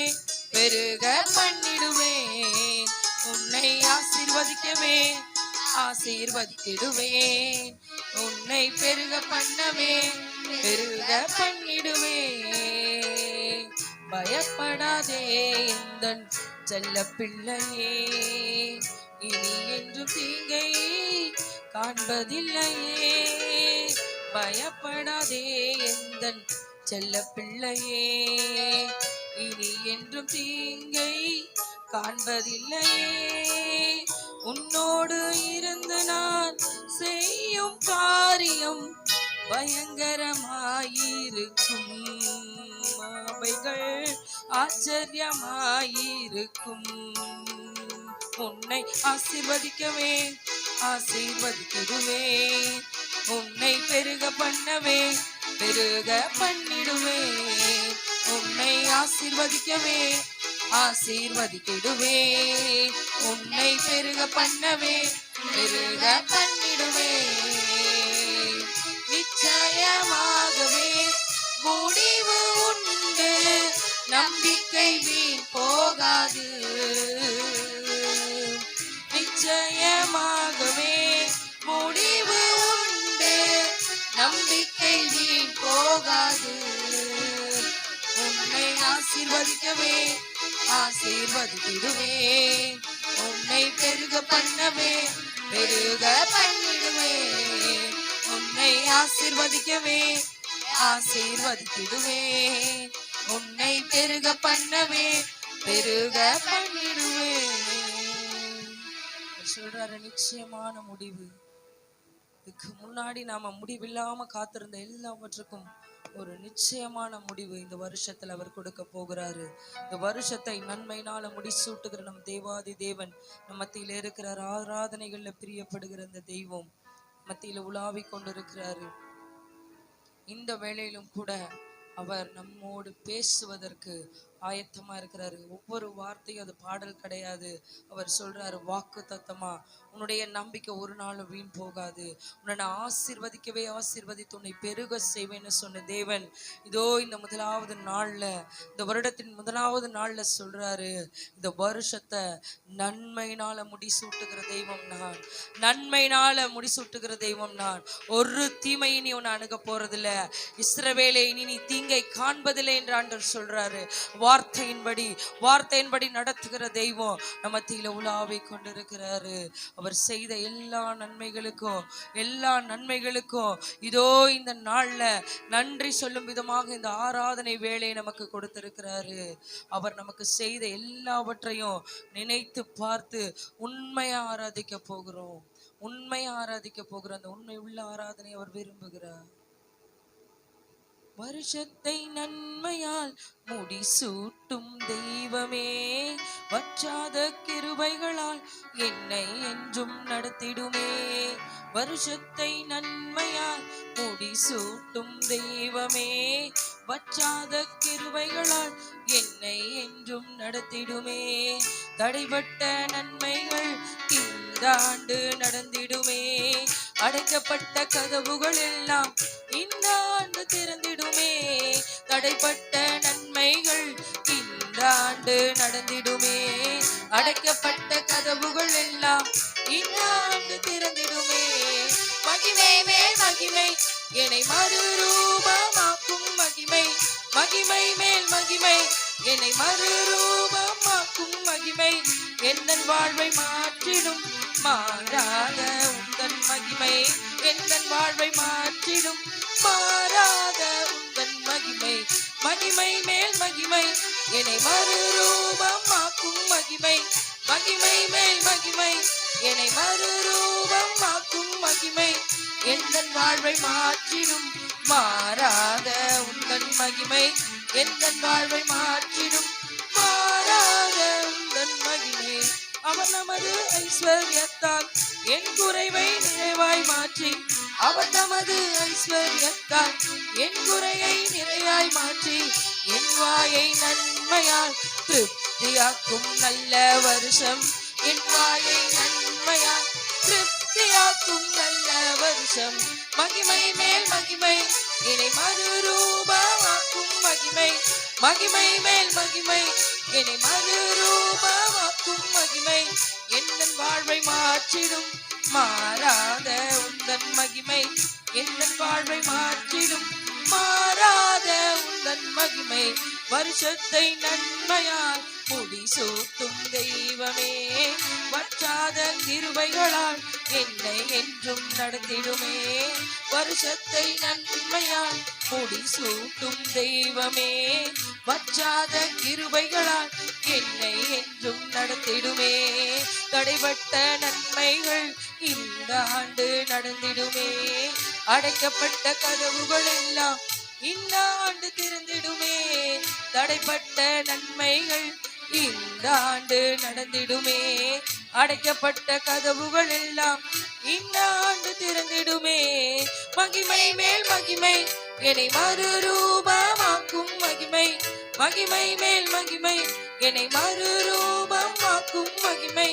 பெருக பண்ணிடுவேன். உன்னை ஆசீர்வதிக்கவே ஆசீர்வதித்திடுவேன், உன்னை பெருக பண்ணவே பெருக பண்ணிடுவேன். பயப்படாதே எந்தன் செல்ல பிள்ளையே, இனி என்றும் தீங்கை காண்பதில்லையே. பயப்படாதே எந்தன் செல்ல பிள்ளையே, இனி என்றும் தீங்கை காண்பதில்லையே. உன்னோடு இருந்து நான் செய்யும் காரியம் பயங்கரமாயிருக்கும், அவைகள் ஆச்சரியமாயிருக்கும். உன்னை ஆசீர்வதிக்கவே ஆசீர்வதித்திடுவேன், உன்னை பெருக பண்ணவே பெருக பண்ணிடுவேன். உன்னை ஆசீர்வதிக்கவே ஆசீர்வதித்திடுவேன், உன்னை பெருக பண்ணவே பெருக பண்ணிடுவேன். நிச்சயமாகவே முடிவு உண்டு, நம்பிக்கை வீண் போகாது. நிச்சயமாகவே முடிவு உண்டு, நம்பிக்கை வீண் போகாது. ஆசீர்வதிக்கவே ஆசீர்வதித்திடுவேன். உன்னை பெருக பண்ணவே பெருக பண்ணிடுவேன். உன்னை ஆசீர்வதிக்கவே ஆசீர்வதித்திடுவேன். உன்னை பெருக பண்ணவே பெருக பண்ணிடுவேன். சொல்றாரு நிச்சயமான முடிவு. இதுக்கு முன்னாடி நாம முடிவில்லாம காத்திருந்த எல்லாவற்றுக்கும் ஒரு நிச்சயமான முடிவு இந்த வருஷத்துல அவர் கொடுக்க போகிறாரு. இந்த வருஷத்தை நன்மையினால முடிசூட்டுகிற நம் தேவாதி தேவன் நம் மத்தியில இருக்கிறார். ஆராதனைகள்ல பிரியப்படுகிற இந்த தெய்வம் மத்தியில உலாவி கொண்டிருக்கிறாரு. இந்த வேளையிலும் கூட அவர் நம்மோடு பேசுவதற்கு ஆயத்தமா இருக்கிறாரு. ஒவ்வொரு வார்த்தையும் அது பாடல் கிடையாது. அவர் சொல்றாரு வாக்கு தத்தமா, உன்னுடைய நம்பிக்கை ஒரு நாளும் வீண் போகாது. உன்னை ஆசீர்வதிக்கவே ஆசீர்வதித்து உன்னை பெருக செய்வேன்னு சொன்ன தேவன் இதோ இந்த முதலாவது நாள்ல, இந்த வருடத்தின் முதலாவது நாள்ல சொல்றாரு, இந்த வருஷத்தை நன்மையினால முடிசூட்டுகிற தெய்வம் நான், நன்மையினால முடிசூட்டுகிற தெய்வம் நான். ஒரு தீமையை நீ உன்னை அணுக போறதில்ல. இஸ்ரவேலே இனி நீ தீங்கை காண்பதில்லை என்று ஆண்டவர் சொல்றாரு. வார்த்தையின்படி நடத்துகிற தெய்வம் நம்ம மத்தியில உலாவி கொண்டிருக்கிறாரு. அவர் செய்த எல்லா நன்மைகளுக்கும் இதோ இந்த நாள்ல நன்றி சொல்லும் விதமாக இந்த ஆராதனை வேலையை நமக்கு கொடுத்திருக்கிறாரு. அவர் நமக்கு செய்த எல்லாவற்றையும் நினைத்து பார்த்து உண்மையா ஆராதிக்க போகிறோம். அந்த உண்மை உள்ள ஆராதனை அவர் விரும்புகிறார். வருஷத்தை நன்மையால் முடிசூட்டும் தெய்வமே, வற்றாத கிருபைகளால் என்னை என்றும் நடத்திடுமே. வருஷத்தை நன்மையால் முடிசூட்டும் தெய்வமே, வற்றாத கிருபைகளால் என்னை என்றும் நடத்திடுமே. தடைபட்ட நன்மைகள் இந்த ஆண்டு நடந்திடுமே. அடைக்கப்பட்ட கதவுகள் எல்லாம் இந்த ஆண்டு திறந்திடுமே. தடைப்பட்ட நன்மைகள் இந்த ஆண்டு நடந்திடுமே. அடைக்கப்பட்ட கதவுகள் எல்லாம் இந்த ஆண்டு திறந்திடுமே. மகிமை மேல் மகிமை என்னை மறுரூபமாக்கும் மகிமை, மகிமை மேல் மகிமை என்னை மறுரூபமாக்கும் மகிமை, எந்தன் வாழ்வை மாற்றிடும் மாறாத உந்தன் மகிமை, எந்தன் வாழ்வை மாற்றிடும் மாறாத உந்தன் மகிமை, மகிமை மேல் மகிமை என்னை மறுரூபமாக்கும் மகிமை, மகிமை மேல் மகிமை என்னை மறுரூபமாக்கும் மகிமை, எந்தன் வாழ்வை மாற்றிடும் மாறாத உந்தன் மகிமை, எந்தன் வாழ்வை மாற்றிடும் மாறாத உந்தன் மகிமை. அவர் நமது ஐஸ்வர்யத்தால் என் குறைவை நிறைவாய் மாற்றி, அவர் தமது ஐஸ்வர்யத்தால் என் குறையை நிறைவாய் மாற்றி, என் வாயை நன்மையால் திருப்தியாக்கும் நல்ல வருஷம், என் வாயை நன்மையால் திருப்தியாக்கும் நல்ல வருஷம். மகிமை மேல் மகிமை என்னை மறுரூபமாக்கும் மகிமை, மகிமை மேல் மகிமை என்னை மறுரூபமாக்கும் மகிமை, எந்தன் வாழ்வை மாற்றிடும் மாறாத உந்தன் மகிமை, எந்தன் வாழ்வை மாற்றிடும் மாறாத உந்தன் மகிமை. வருஷத்தை நன்மையால் முடிசூட்டும் தெய்வமே, வற்றாத கிருபைகளால் என்னை என்றும் நடத்திடுமே. வருஷத்தை நன்மையால் முடிசூட்டும் தெய்வமே, வற்றாத கிருபைகளால் என்னை என்றும் நடத்திடுமே. தடைபட்ட நன்மைகள் இந்த ஆண்டு நடந்திடுமே. அடைக்கப்பட்ட கதவுகள் எல்லாம் இந்த ஆண்டு திறந்திடுமே. தடைப்பட்ட நன்மைகள் இந்த ஆண்டு நடந்திடுமே. அடைக்கப்பட்ட கதவுகள் எல்லாம் இந்த ஆண்டு திறந்திடுமே. மகிமை மேல் மகிமை என்னை மறுரூபமாக்கும் மகிமை, மகிமை மேல் மகிமை என்னை மறுரூபமாக்கும் மகிமை,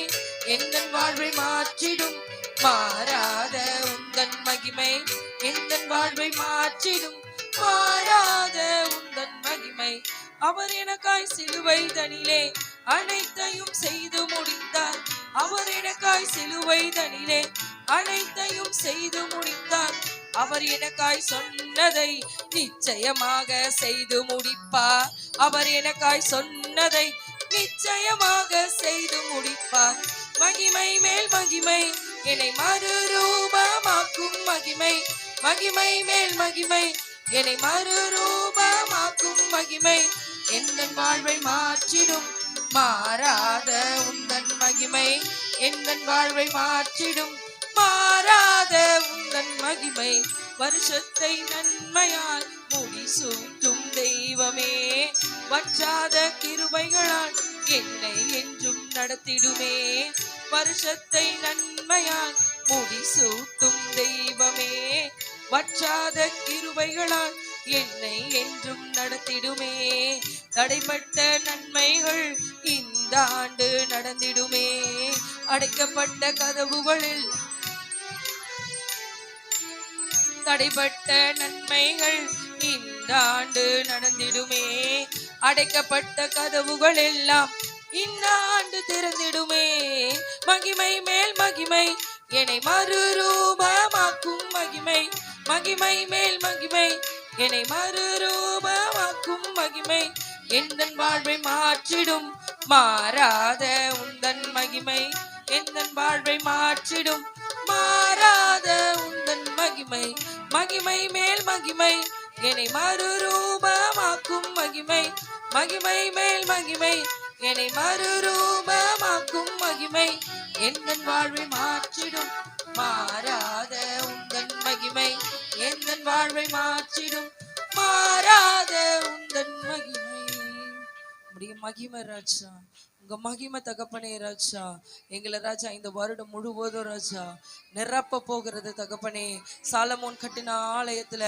எந்தன் வாழ்வை மாற்றிடும் மாறாத உந்தன் மகிமை, எந்தன் வாழ்வை மாற்றிடும் மாறாத உந்தன் மகிமை. அவர் எனக்காய் சிலுவை தனிலே அனைத்தையும் செய்து முடித்தார், அவர் எனக்காய் சிலுவை தனிலே அனைத்தையும் செய்து முடித்தார். அவர் எனக்காய் சொன்னதை நிச்சயமாக செய்து முடிப்பார். அவர் எனக்காய் சொன்னதை நிச்சயமாக செய்து முடிப்பார். மகிமை மேல் மகிமை என்னை மறுரூபமாக்கும் மகிமை, மகிமை மேல் மகிமை என்னை மறுரூபமாக்கும் மகிமை, எந்தன் வாழ்வை மாற்றிடும் மாறாத உந்தன் மகிமை, எந்தன் வாழ்வை மாற்றிடும் மாறாத உந்தன் மகிமை. வருஷத்தை நன்மையால் முடிசூட்டும் தெய்வமே, வற்றாத கிருபைகளால் என்னை என்றும் நடத்திடுமே. வருஷத்தை நன்மையால் முடிசூட்டும் தெய்வமே, வற்றாத கிருபைகளால் என்னை என்றும் நடத்திடுமே. தடைப்பட்ட நன்மைகள் இந்த ஆண்டு நடந்திடுமே. அடைக்கப்பட்ட கதவுகளில் தடைப்பட்ட நன்மைகள் இந்த ஆண்டு நடந்திடுமே. அடைக்கப்பட்ட கதவுகள் எல்லாம் இந்த ஆண்டு திறந்திடுமே. மகிமை மேல் மகிமை என்னை மறுரூபமாக்கும் மகிமை, மகிமை மேல் மகிமை என்னை மறுரூபமாக்கும் மகிமை, எந்தன் வாழ்வை மாற்றிடும் மாறாத உந்தன் மகிமை, எந்தன் வாழ்வை மாற்றிடும் மாறாத உந்தன் மகிமை, மகிமை மேல் மகிமை என்னை மறுரூபமாக்கும் மகிமை, மகிமை மேல் மகிமை என்னை மறுரூபமாக்கும் மகிமை, எந்தன் வாழ்வை மாற்றிடும் மாறாத உந்தன் மகிமை, எந்தன் வாழ்வை மாற்றிடும் மாறாத உந்தன் மகிமை. உம்முடைய மகிமை ராஜா, உங்க மகிமை தகப்பனே ராஜா, எங்களை ராஜா இந்த வருடம் முழுவதும் ராஜா நிரப்ப போகிறது தகப்பனே. சாலமோன் கட்டின ஆலயத்துல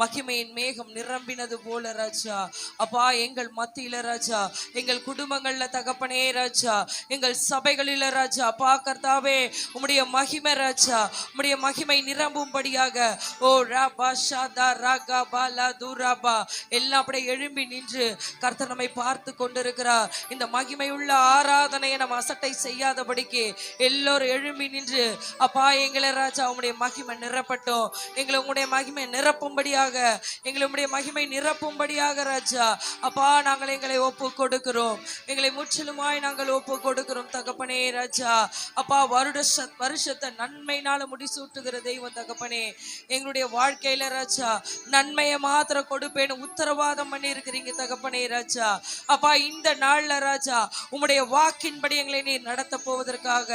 மகிமையின் மேகம் நிரம்பினது போல ராஜா அப்பா எங்கள் மத்தியில ராஜா, எங்கள் குடும்பங்கள்ல தகப்பனே ராஜா, எங்கள் சபைகளில ராஜா அப்பா கர்த்தாவே உம்முடைய மகிமை ராஜா, உம்முடைய மகிமை நிரம்பும்படியாக ஓ ராபா ஷாதா ராகா பாலா தூராபா எல்லாம் அப்படியே எழும்பி நின்று கர்த்தர் நம்மை பார்த்து கொண்டிருக்கிறார். இந்த மகிமையுள்ள ஆராதனையை நம்ம அசட்டை செய்யாதபடிக்கு எல்லோரும் எழும்பி நின்று அப்பா எங்களை ராஜா உம்முடைய மகிமை நிரப்பட்டும், எங்களை உங்களுடைய மகிமை நிரப்பும்படியாக, எங்களை உம்முடைய மகிமை நிரப்பும்படியாக ராஜா அப்பா நாங்கள் எங்களை ஒப்பு கொடுக்கிறோம், எங்களை முற்றிலுமாய் நாங்கள் ஒப்பு கொடுக்கிறோம் தகப்பனே ராஜா அப்பா. வருஷத்தை நன்மையினால முடிசூட்டுகிற தெய்வம் தகப்பனே, எங்களுடைய வாழ்க்கையில ராஜா நன்மையை மாத்திரம் கொடுப்பேன்னு உத்தரவாதம் பண்ணி இருக்கிறீங்க தகப்பனே ராஜா அப்பா. இந்த நாள்ல ராஜா உம்முடைய வாக்கின்படி எங்களை நீர் நடத்த போவதற்காக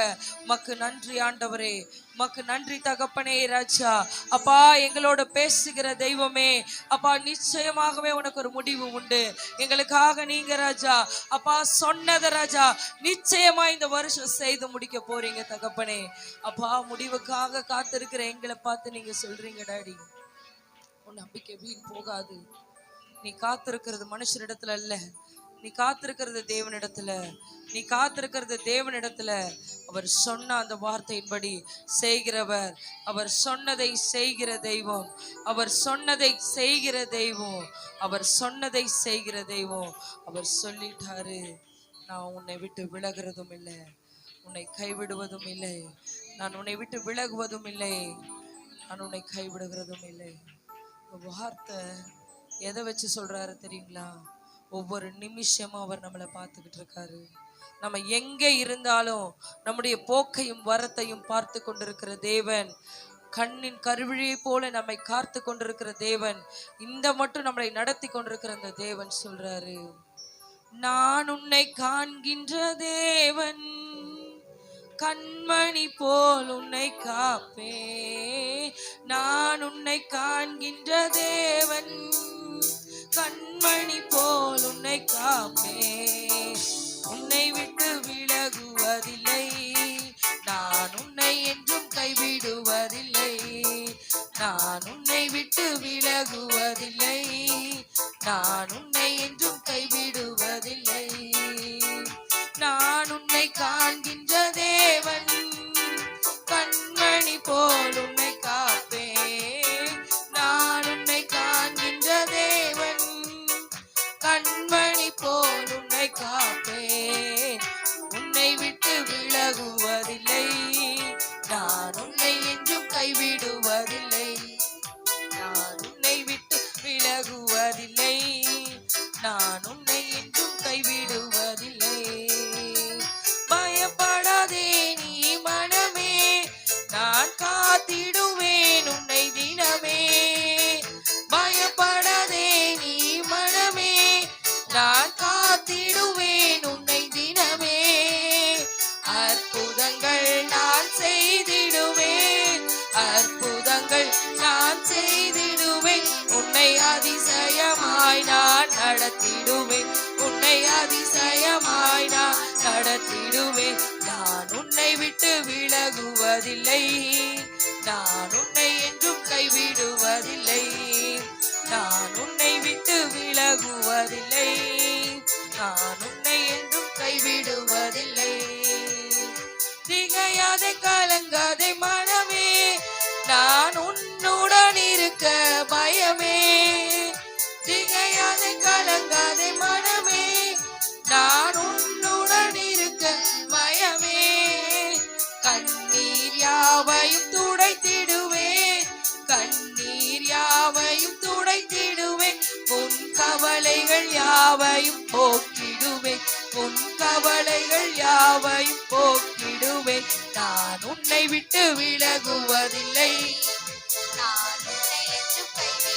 மக்கு நன்றி ஆண்டவரே, மக்கு நன்றி தகப்பனே ராஜா அப்பா. எங்களோட பேசுகிற தெய்வமே அப்பா, நிச்சயமாகவே உனக்கு ஒரு முடிவு உண்டு. எங்களுக்காக நீங்க ராஜா அப்பா சொன்னத ராஜா நிச்சயமா இந்த வருஷம் செய்து முடிக்க போறீங்க தகப்பனே அப்பா. முடிவுக்காக காத்திருக்கிற எங்களை பார்த்து நீங்க சொல்றீங்க டாடி, உன் நம்பிக்கை வீண் போகாது. நீ காத்திருக்கிறது மனுஷரிடத்துல அல்ல, நீ காத்திருக்கிறது தேவனிடத்துல, நீ காத்திருக்கிறது தேவனிடத்துல. அவர் சொன்ன அந்த வார்த்தையின்படி செய்கிறவர், அவர் சொன்னதை செய்கிற தெய்வம், அவர் சொன்னதை செய்கிற தெய்வம், அவர் சொன்னதை செய்கிற தெய்வம். அவர் சொல்லிட்டாரு, நான் உன்னை விட்டு விலகிறதும் இல்லை, உன்னை கைவிடுவதும் இல்லை, நான் உன்னை விட்டு விலகுவதும் இல்லை, நான் உன்னை கைவிடுகிறதும் இல்லை. வார்த்தை எதை வச்சு சொல்றாரு தெரியுங்களா? ஒவ்வொரு நிமிஷமும் அவர் நம்மளை பார்த்துக்கிட்டு இருக்காரு. நம்ம எங்கே இருந்தாலும் நம்முடைய போக்கையும் வரத்தையும் பார்த்து கொண்டிருக்கிற தேவன், கண்ணின் கருவிழியை போல நம்மை காத்து கொண்டிருக்கிற தேவன், இந்த மட்டும் நம்மளை நடத்தி கொண்டிருக்கிற அந்த தேவன் சொல்றாரு, நான் உன்னை காண்கின்ற தேவன், கண்மணி போல் உன்னை காப்பே, நான் உன்னை காண்கின்ற தேவன், கண்மணி போல் உன்னை காப்பே, உன்னை விட்டு விலகுவதில்லை, நான் உன்னை என்றும் கைவிடுவதில்லை, நான் உன்னை விட்டு விலகுவதில்லை, நான் உன்னை என்றும் கைவிடுவதில்லை, நான் உன்னை காண்கின்ற தேவன், கண்மணி போல் உன்னை காப்பே, நான் உன்னை காண்கின்ற தேவன், கண்மணி போல் உன்னை காப்பே, உன்னை விட்டு விலகுவதில்லை, நான் உன்னை என்றும் கைவிடுவதில்லை. அதிசயமாய் நான் நடத்திடுவேன், உன்னை அதிசயமாய் நான் நடத்திடுவேன். நான் உன்னை விட்டு விலகுவதில்லை, நான் உன்னை என்றும் கைவிடுவதில்லை, நான் உன்னை விட்டு விலகுவதில்லை, நான் உன்னை என்றும் கைவிடுவதில்லை. திகையாதே கலங்காதே மனமே, நான் உன்னுடன் இருக்க பயமே. திகையாதே கலங்காதே மனமே, நான் உன்னுடன் இருக்க பயமே. கண்ணீர் யாவையும் துடைத்திடுவேன், கண்ணீர் யாவையும் துடைத்திடுவேன், உன் கவலைகள் யாவையும் போக்கிடுவேன், உன் கவலைகள் யாவையும் போக்கிடுவேன். நான் உன்னை விட்டு விலகுவதில்லை.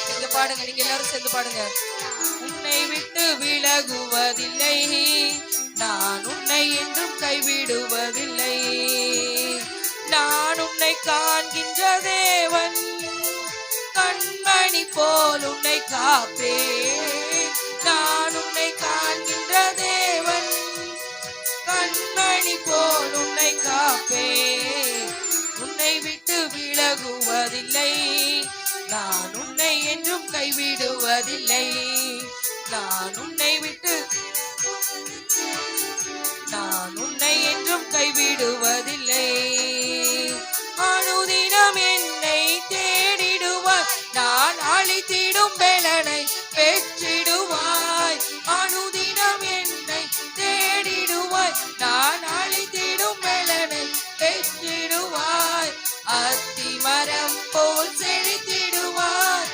நீங்க பாடுங்க, நீங்க எல்லாரும் சேர்ந்து பாடுங்க. உன்னை விட்டு விலகுவதில்லை, நான் உன்னை என்றும் கைவிடுவதில்லை. நான் உன்னை காண்கின்ற தேவன், கண்மணி போல் உன்னை காப்பேன். நான் உன்னை காண்கின்ற தேவன், கண்மணி போல் உன்னை காப்பேன். உன்னை விட்டு விலகுவதில்லை, நான் உன்னை என்றும் கைவிடுவதில்லை. நான் உன்னை விட்டு, நான் உன்னை என்றும் கைவிடுவதில்லை. அனுதினம் என்னை தேடிடுவாய், நான் அழித்திடும் பெலனை பெற்றிடுவாய். அனுதினம் என்னை தேடிடுவாய், நான் அழித்திடும் பெலனை பெற்றிடுவாய். அத்திமரம் போல் செழித்திடுவாய்,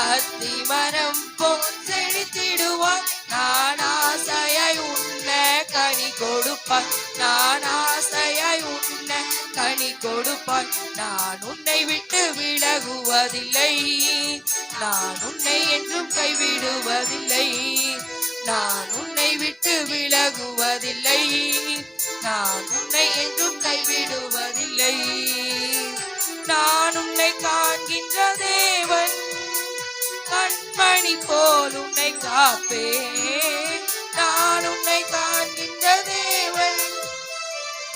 அத்திமரம் போல் செழித்திடுவாய். நான் ஆசையாய் உன்ன கனி கொடுப்பாய், நான் ஆசையாய் உன்ன கனி கொடுப்பாய். நான் உன்னை விட்டு விலகுவதில்லை, நான் உன்னை என்றும் கைவிடுவதில்லை. நான் உன்னை விட்டு விலகுவதில்லை, நான் உன்னை என்றும் கைவிடுவதில்லை. நான் உன்னை காண்கின்ற தேவன், கண்மணி போல் உன்னை காப்பேன். நான் உன்னை காண்கின்ற தேவன்,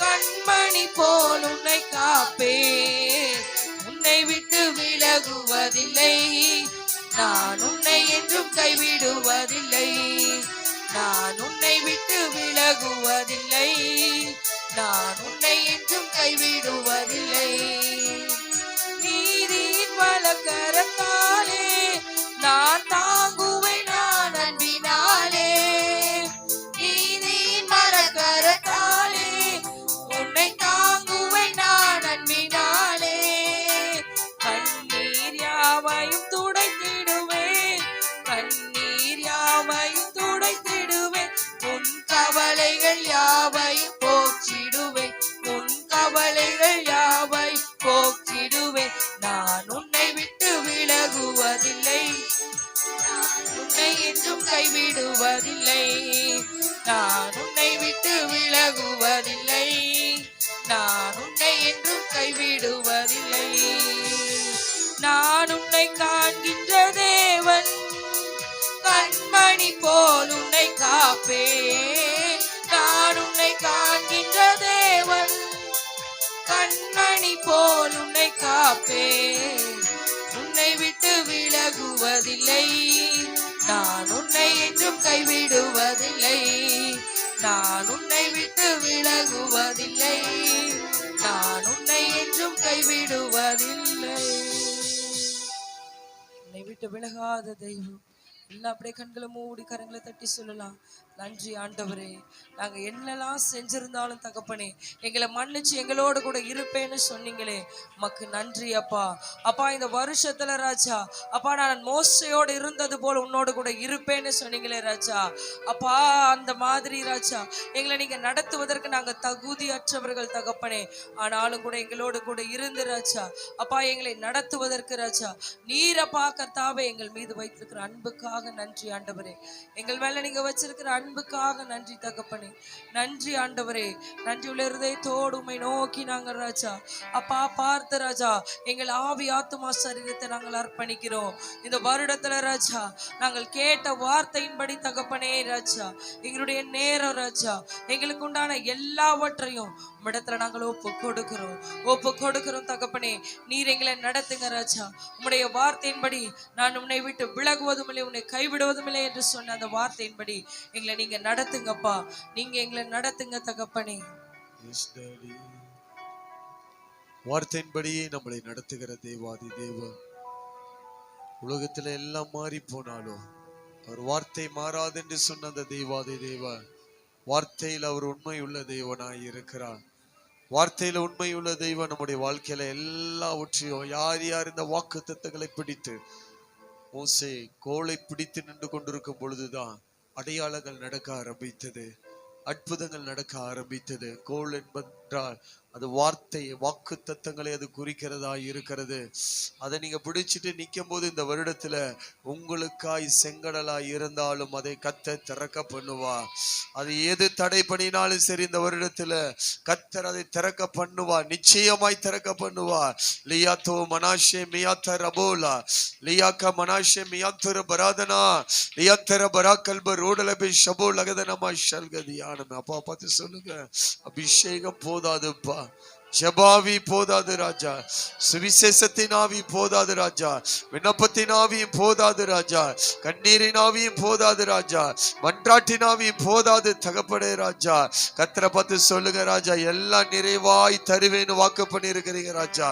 கண்மணி போல் உன்னை காப்பேன். உன்னை விட்டு விலகுவதில்லை, நான் உன்னை என்றும் கைவிடுவதில்லை. நான் உன்னை விட்டு விலகுவதில்லை, நான் உன்னை என்றும் கைவிடுவதில்லை. நீதியின் வலக்கரத்தாலே நான் தாங்குவேன், நான் அன்பினாலே. நீதியின் வலக்கரத்தாலே உன்னை தாங்குவேன், நான் அன்பினாலே. கண்ணீர் யாவையும் துடைத்திடுவேன், கண்ணீர் யாவையும் துடைத்திடுவேன், உன் கவலைகள் யாவையும் போக்கிடுவேன், உன் கவலைகள் யாவை போக்கிடுவேன். நான் உன்னை விட்டு விலகுவதில்லை, நான் உன்னை என்றும் கைவிடுவதில்லை. நான் உன்னை விட்டு விலகுவதில்லை, நான் உன்னை என்றும் கைவிடுவதில்லை. நான் உன்னை காண்கின்ற தேவன், கண்மணி போல் உன்னை காப்பேன். நான் உன்னை காண்கின்ற தேவன், கண்மணி போல் உன்னை காப்பேன். உன்னை விட்டு விலகுவதில்லை, நான் உன்னை என்றும் கைவிடுவதில்லை. நான் உன்னை விட்டு விலகுவதில்லை, நான் உன்னை என்றும் கைவிடுவதில்லை. உன்னை விட்டு விலகாத தெய்வம். எல்லாம் அப்படியே கண்களை மூடி கரங்களை தட்டி சொல்லலாம். நன்றி ஆண்டவரே, நாங்க என்னெல்லாம் செஞ்சிருந்தாலும் தகப்பனே எங்களை மன்னிச்சு எங்களோட கூட இருப்பேன்னு சொன்னீங்களே, உமக்கு நன்றி அப்பா. அப்பா இந்த வருஷத்துல ராஜா, அப்பா நான் மோசையோடு இருந்தது போல உன்னோடு கூட இருப்பேன்னு சொன்னீங்களே ராஜா. அப்பா அந்த மாதிரி ராஜா எங்களை நீங்க நடத்துவதற்கு நாங்க தகுதியற்றவர்கள் தகப்பனே. ஆனாலும் கூட எங்களோடு கூட இருந்து ராஜா, அப்பா எங்களை நடத்துவதற்கு ராஜா நீரப்பா கர்த்தாவே எங்கள் மீது வைத்திருக்கிற அன்புக்காக கிருபைக்காக நன்றி ஆண்டவரே. எங்கள் மேல நீங்க வச்சிருக்கிற அன்புக்காக நன்றி தகப்பனே. நன்றி ஆண்டவரே. நன்றி உள்ள இருதயத்தோடு உம்மை நோக்கி நாங்கள் ராஜா அப்பா பார்த்த ராஜா எங்கள் ஆவி ஆத்துமா சரீரத்தை நாங்கள் அர்ப்பணிக்கிறோம். இந்த வருடத்துல ராஜா நாங்கள் கேட்ட வார்த்தையின்படி தகப்பனே ராஜா எங்களுடைய நேரம் ராஜா எங்களுக்கு உண்டான எல்லாவற்றையும் உம்மிடத்துல நாங்கள் ஒப்பு கொடுக்கிறோம் தகப்பனே. நீர் எங்களை நடத்துங்க ராஜா. உம்முடைய வார்த்தையின்படி நான் உன்னை விட்டு விலகுவதும் இல்லை, உன்னை கைவிடுவதும் இல்லை என்று சொன்ன அந்த வார்த்தையின்படி எங்களை நீங்க நடத்துங்கப்பா. நீங்க எங்களை நடத்துங்க தகப்பனே. வார்த்தையின்படியே நம்மளை நடத்துகிற தேவாதி தேவ. உலகத்துல எல்லாம் மாறி போனாலும் அவர் வார்த்தை மாறாது என்று சொன்ன அந்த தேவாதி தேவ. வார்த்தையில் அவர் உண்மை உள்ள தேவனாய் இருக்கிறார். வார்த்தையில உண்மை உள்ள தெய்வம் நம்முடைய வாழ்க்கையில எல்லாவற்றையும் யார் யார் இந்த வாக்கு தத்தங்களை பிடித்து மோசே கோலை பிடித்து நின்று கொண்டிருக்கும் பொழுதுதான் அடையாளங்கள் நடக்க ஆரம்பித்தது, அற்புதங்கள் நடக்க ஆரம்பித்தது. கோல் என்பதால் அது வார்த்தை வாக்கு தத்தங்களை அது குறிக்கிறதா இருக்கிறது. அதை நீங்க பிடிச்சிட்டு நிற்கும் போது இந்த வருடத்துல உங்களுக்காய் செங்கடலாய் இருந்தாலும் அதை கர்த்தர் திறக்க பண்ணுவா. அது எது தடை பண்ணினாலும் சரி இந்த வருடத்துல கர்த்தர் அதை திறக்க பண்ணுவா, நிச்சயமாய் திறக்க பண்ணுவா. லியாத்தோ மனாஷே மியாத்த ரபோலா லியாக்க மனாஷே மியாத்துர பராதனா லியாத்தர பராக்கல்ப ரோடலபி ஷபோ லகதனமா ஷல்கதியானமே. அப்பா பார்த்து சொல்லுங்க, அபிஷேகம் போதாதுப்பா, ஜெபாவி போதாது ராஜா, சுவிசேஷத்தின் ஆவி போதாது ராஜா, விண்ணப்பத்தின் ஆவியும் போதாது ராஜா, கண்ணீரின் ஆவியும் போதாது ராஜா, மன்றாட்டின் ஆவியும் போதாது தகப்படே ராஜா. கர்த்தரை பார்த்து சொல்லுங்க ராஜா, எல்லாம் நிறைவாய் தருவேன்னு வாக்கு பண்ணியிருக்கிறீங்க ராஜா,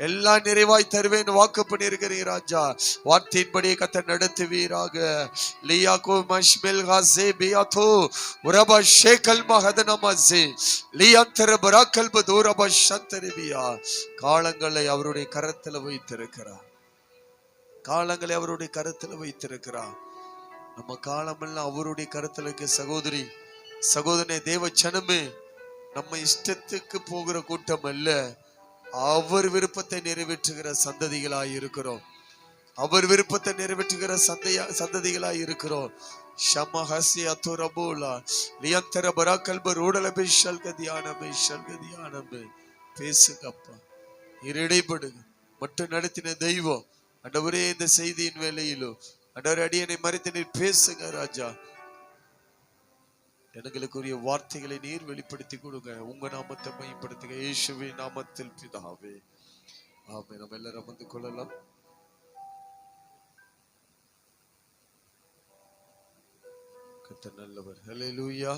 எல்லாம் நிறைவாய் தருவேன்னு வாக்கு பண்ணியிருக்கிறீங்க ராஜா. வார்த்தையின்படியே கர்த்தர் நடத்துவீராக. லியாகோ மஷ்மெல் ஹாசே பியாதோ உரபா ஷேகல் மஹதனமஸே லியந்தர பராக்கல் பதூரபா சந்தரிபியா. காலங்களை அவருடைய கரத்துல வைத்திருக்கிறார், காலங்களை அவருடைய கரத்துல வைத்திருக்கிறார். நம்ம காலமெல்லாம் அவருடைய கரத்துல இருக்க சகோதரி சகோதரனே தேவ சனமே, நம்ம இஷ்டத்துக்கு போகிற கூட்டம் அல்ல, அவர் விருப்பத்தை நிறைவேற்றுகிற சந்ததிகளாய் இருக்கிறோம். அவர் விருப்பத்தை நிறைவேற்றுகிற சந்ததிகளாய் இருக்கிறோம். பேசுங்கப்பா, இடைப்படுங்க. மட்டும் நடத்தின தெய்வம் ஆண்டவரே, இந்த செய்தியின் வேலையிலும் ஆண்டவர் அடியனை மறைத்து நீர் பேசுங்க ராஜா. எங்களுக்குரிய வார்த்தைகளை நீர் வெளிப்படுத்தி கொடுங்க. உங்க நாமத்தை மையப்படுத்துங்க இயேசுவின் நாமத்தில் பிதாவே, ஆமென். நம்ம எல்லாரும் வந்து கொள்ளலாம். கர்த்தர் நல்லவர். ஹல்லேலூயா.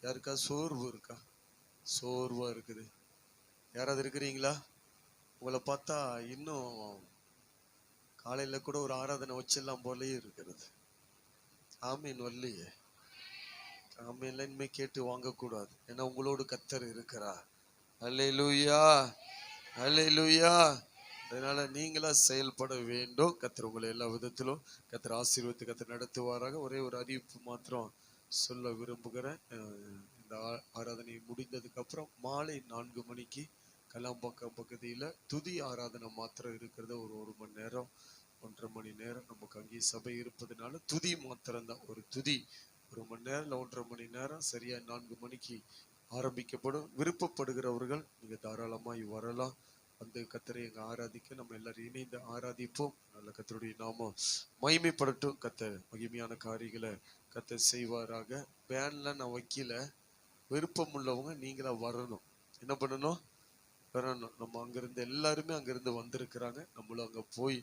யாருக்கா சோர்வு இருக்கா? சோர்வா இருக்குது? யாராவது இருக்கிறீங்களா? உங்களை பார்த்தா இன்னும் காலையில கூட ஒரு ஆராதனை வச்சிடலாம் போலயே இருக்கிறது. ஆமீன் வரலையே. ஆமீன்ல இனிமே கேட்டு வாங்கக்கூடாது, ஏன்னா உங்களோடு கர்த்தர் இருக்கிறார். ஹல்லேலூயா, ஹல்லேலூயா. அதனால நீங்களா செயல்பட வேண்டும். கர்த்தர் உங்களை எல்லா விதத்திலும் கர்த்தர் ஆசீர்வதித்து கர்த்தர் நடத்துவாராக. ஒரே ஒரு அறிவிப்பு மாத்திரம் சொல்ல விரும்புகிறேன். இந்த ஆராதனை முடிந்ததுக்கு அப்புறம் மாலை 4 மணிக்கு கலாம்பாக்கம் பகுதியில துதி ஆராதனை மாத்திரம் இருக்கிறது. ஒரு மணி நேரம் 1.5 மணி நேரம் நமக்கு அங்கே சபை இருப்பதுனால துதி மாத்திரம் தான். ஒரு துதி 1 மணி நேரம் இல்லை 1.5 மணி நேரம் சரியா 4 மணிக்கு ஆரம்பிக்கப்படும். விருப்பப்படுகிறவர்கள் நீங்க தாராளமாய் வரலாம். அந்த கர்த்தரை எங்க ஆராதிக்க நம்ம எல்லாரும் இணைந்து ஆராதிப்போம். நல்ல கர்த்தருடைய நாமம் மகிமைப்படட்டும். கர்த்தர் மகிமையான காரியங்களை கர்த்தர் செய்வாராக. பேன்ல நான் வைக்கல, விருப்பம் உள்ளவங்க நீங்களா வரணும். என்ன பண்ணணும்? வரணும். நம்ம அங்கிருந்து எல்லாருமே அங்கிருந்து வந்திருக்கிறாங்க. நம்மளும் அங்க போய்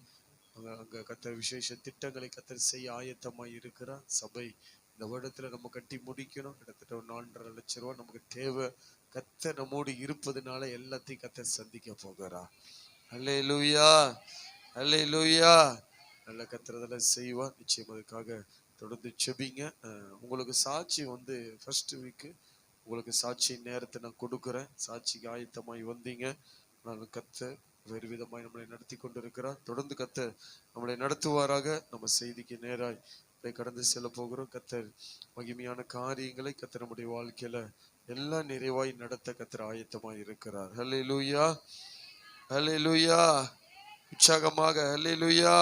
அங்க கர்த்தர் விசேஷ திட்டங்களை கர்த்தர் செய்ய ஆயத்தமாய் இருக்கிறார். சபை இந்த வருடத்துல நம்ம கட்டி முடிக்கணும். கிட்டத்தட்ட ஒரு 4.5 லட்சம் ரூபாய் நமக்கு தேவை. கர்த்தர் நம்மோடு இருப்பதுனால எல்லாத்தையும் கர்த்தர் சந்திக்க போகிறா. அல்லேலூயா, அல்லேலூயா. நல்ல கர்த்தர் அதெல்லாம் செய்வார். நிச்சயம் அதுக்காக தொடர்ந்து செபிங்க. உங்களுக்கு சாட்சி ஃபர்ஸ்ட் வீக்கு உங்களுக்கு சாட்சி நேரத்தை நான் கொடுக்குறேன். சாட்சிக்கு ஆயத்தமாய் வந்தீங்க. நான் கர்த்தர் வேறு விதமாய் நம்மளை நடத்தி கொண்டிருக்கிறார். தொடர்ந்து கர்த்தர் நம்மளை நடத்துவாராக. நம்ம செய்திக்கு நேராய் கடந்து செல்ல போகிறோம். கர்த்தர் மகிமையான காரியங்களை கர்த்தர் நம்முடைய வாழ்க்கையில எல்லாம் நிறைவாய் நடத்த கர்த்தர் ஆயத்தமாய் இருக்கிறார். ஹல்லேலூயா, ஹல்லேலூயா. உற்சாகமாக ஹல்லேலூயா.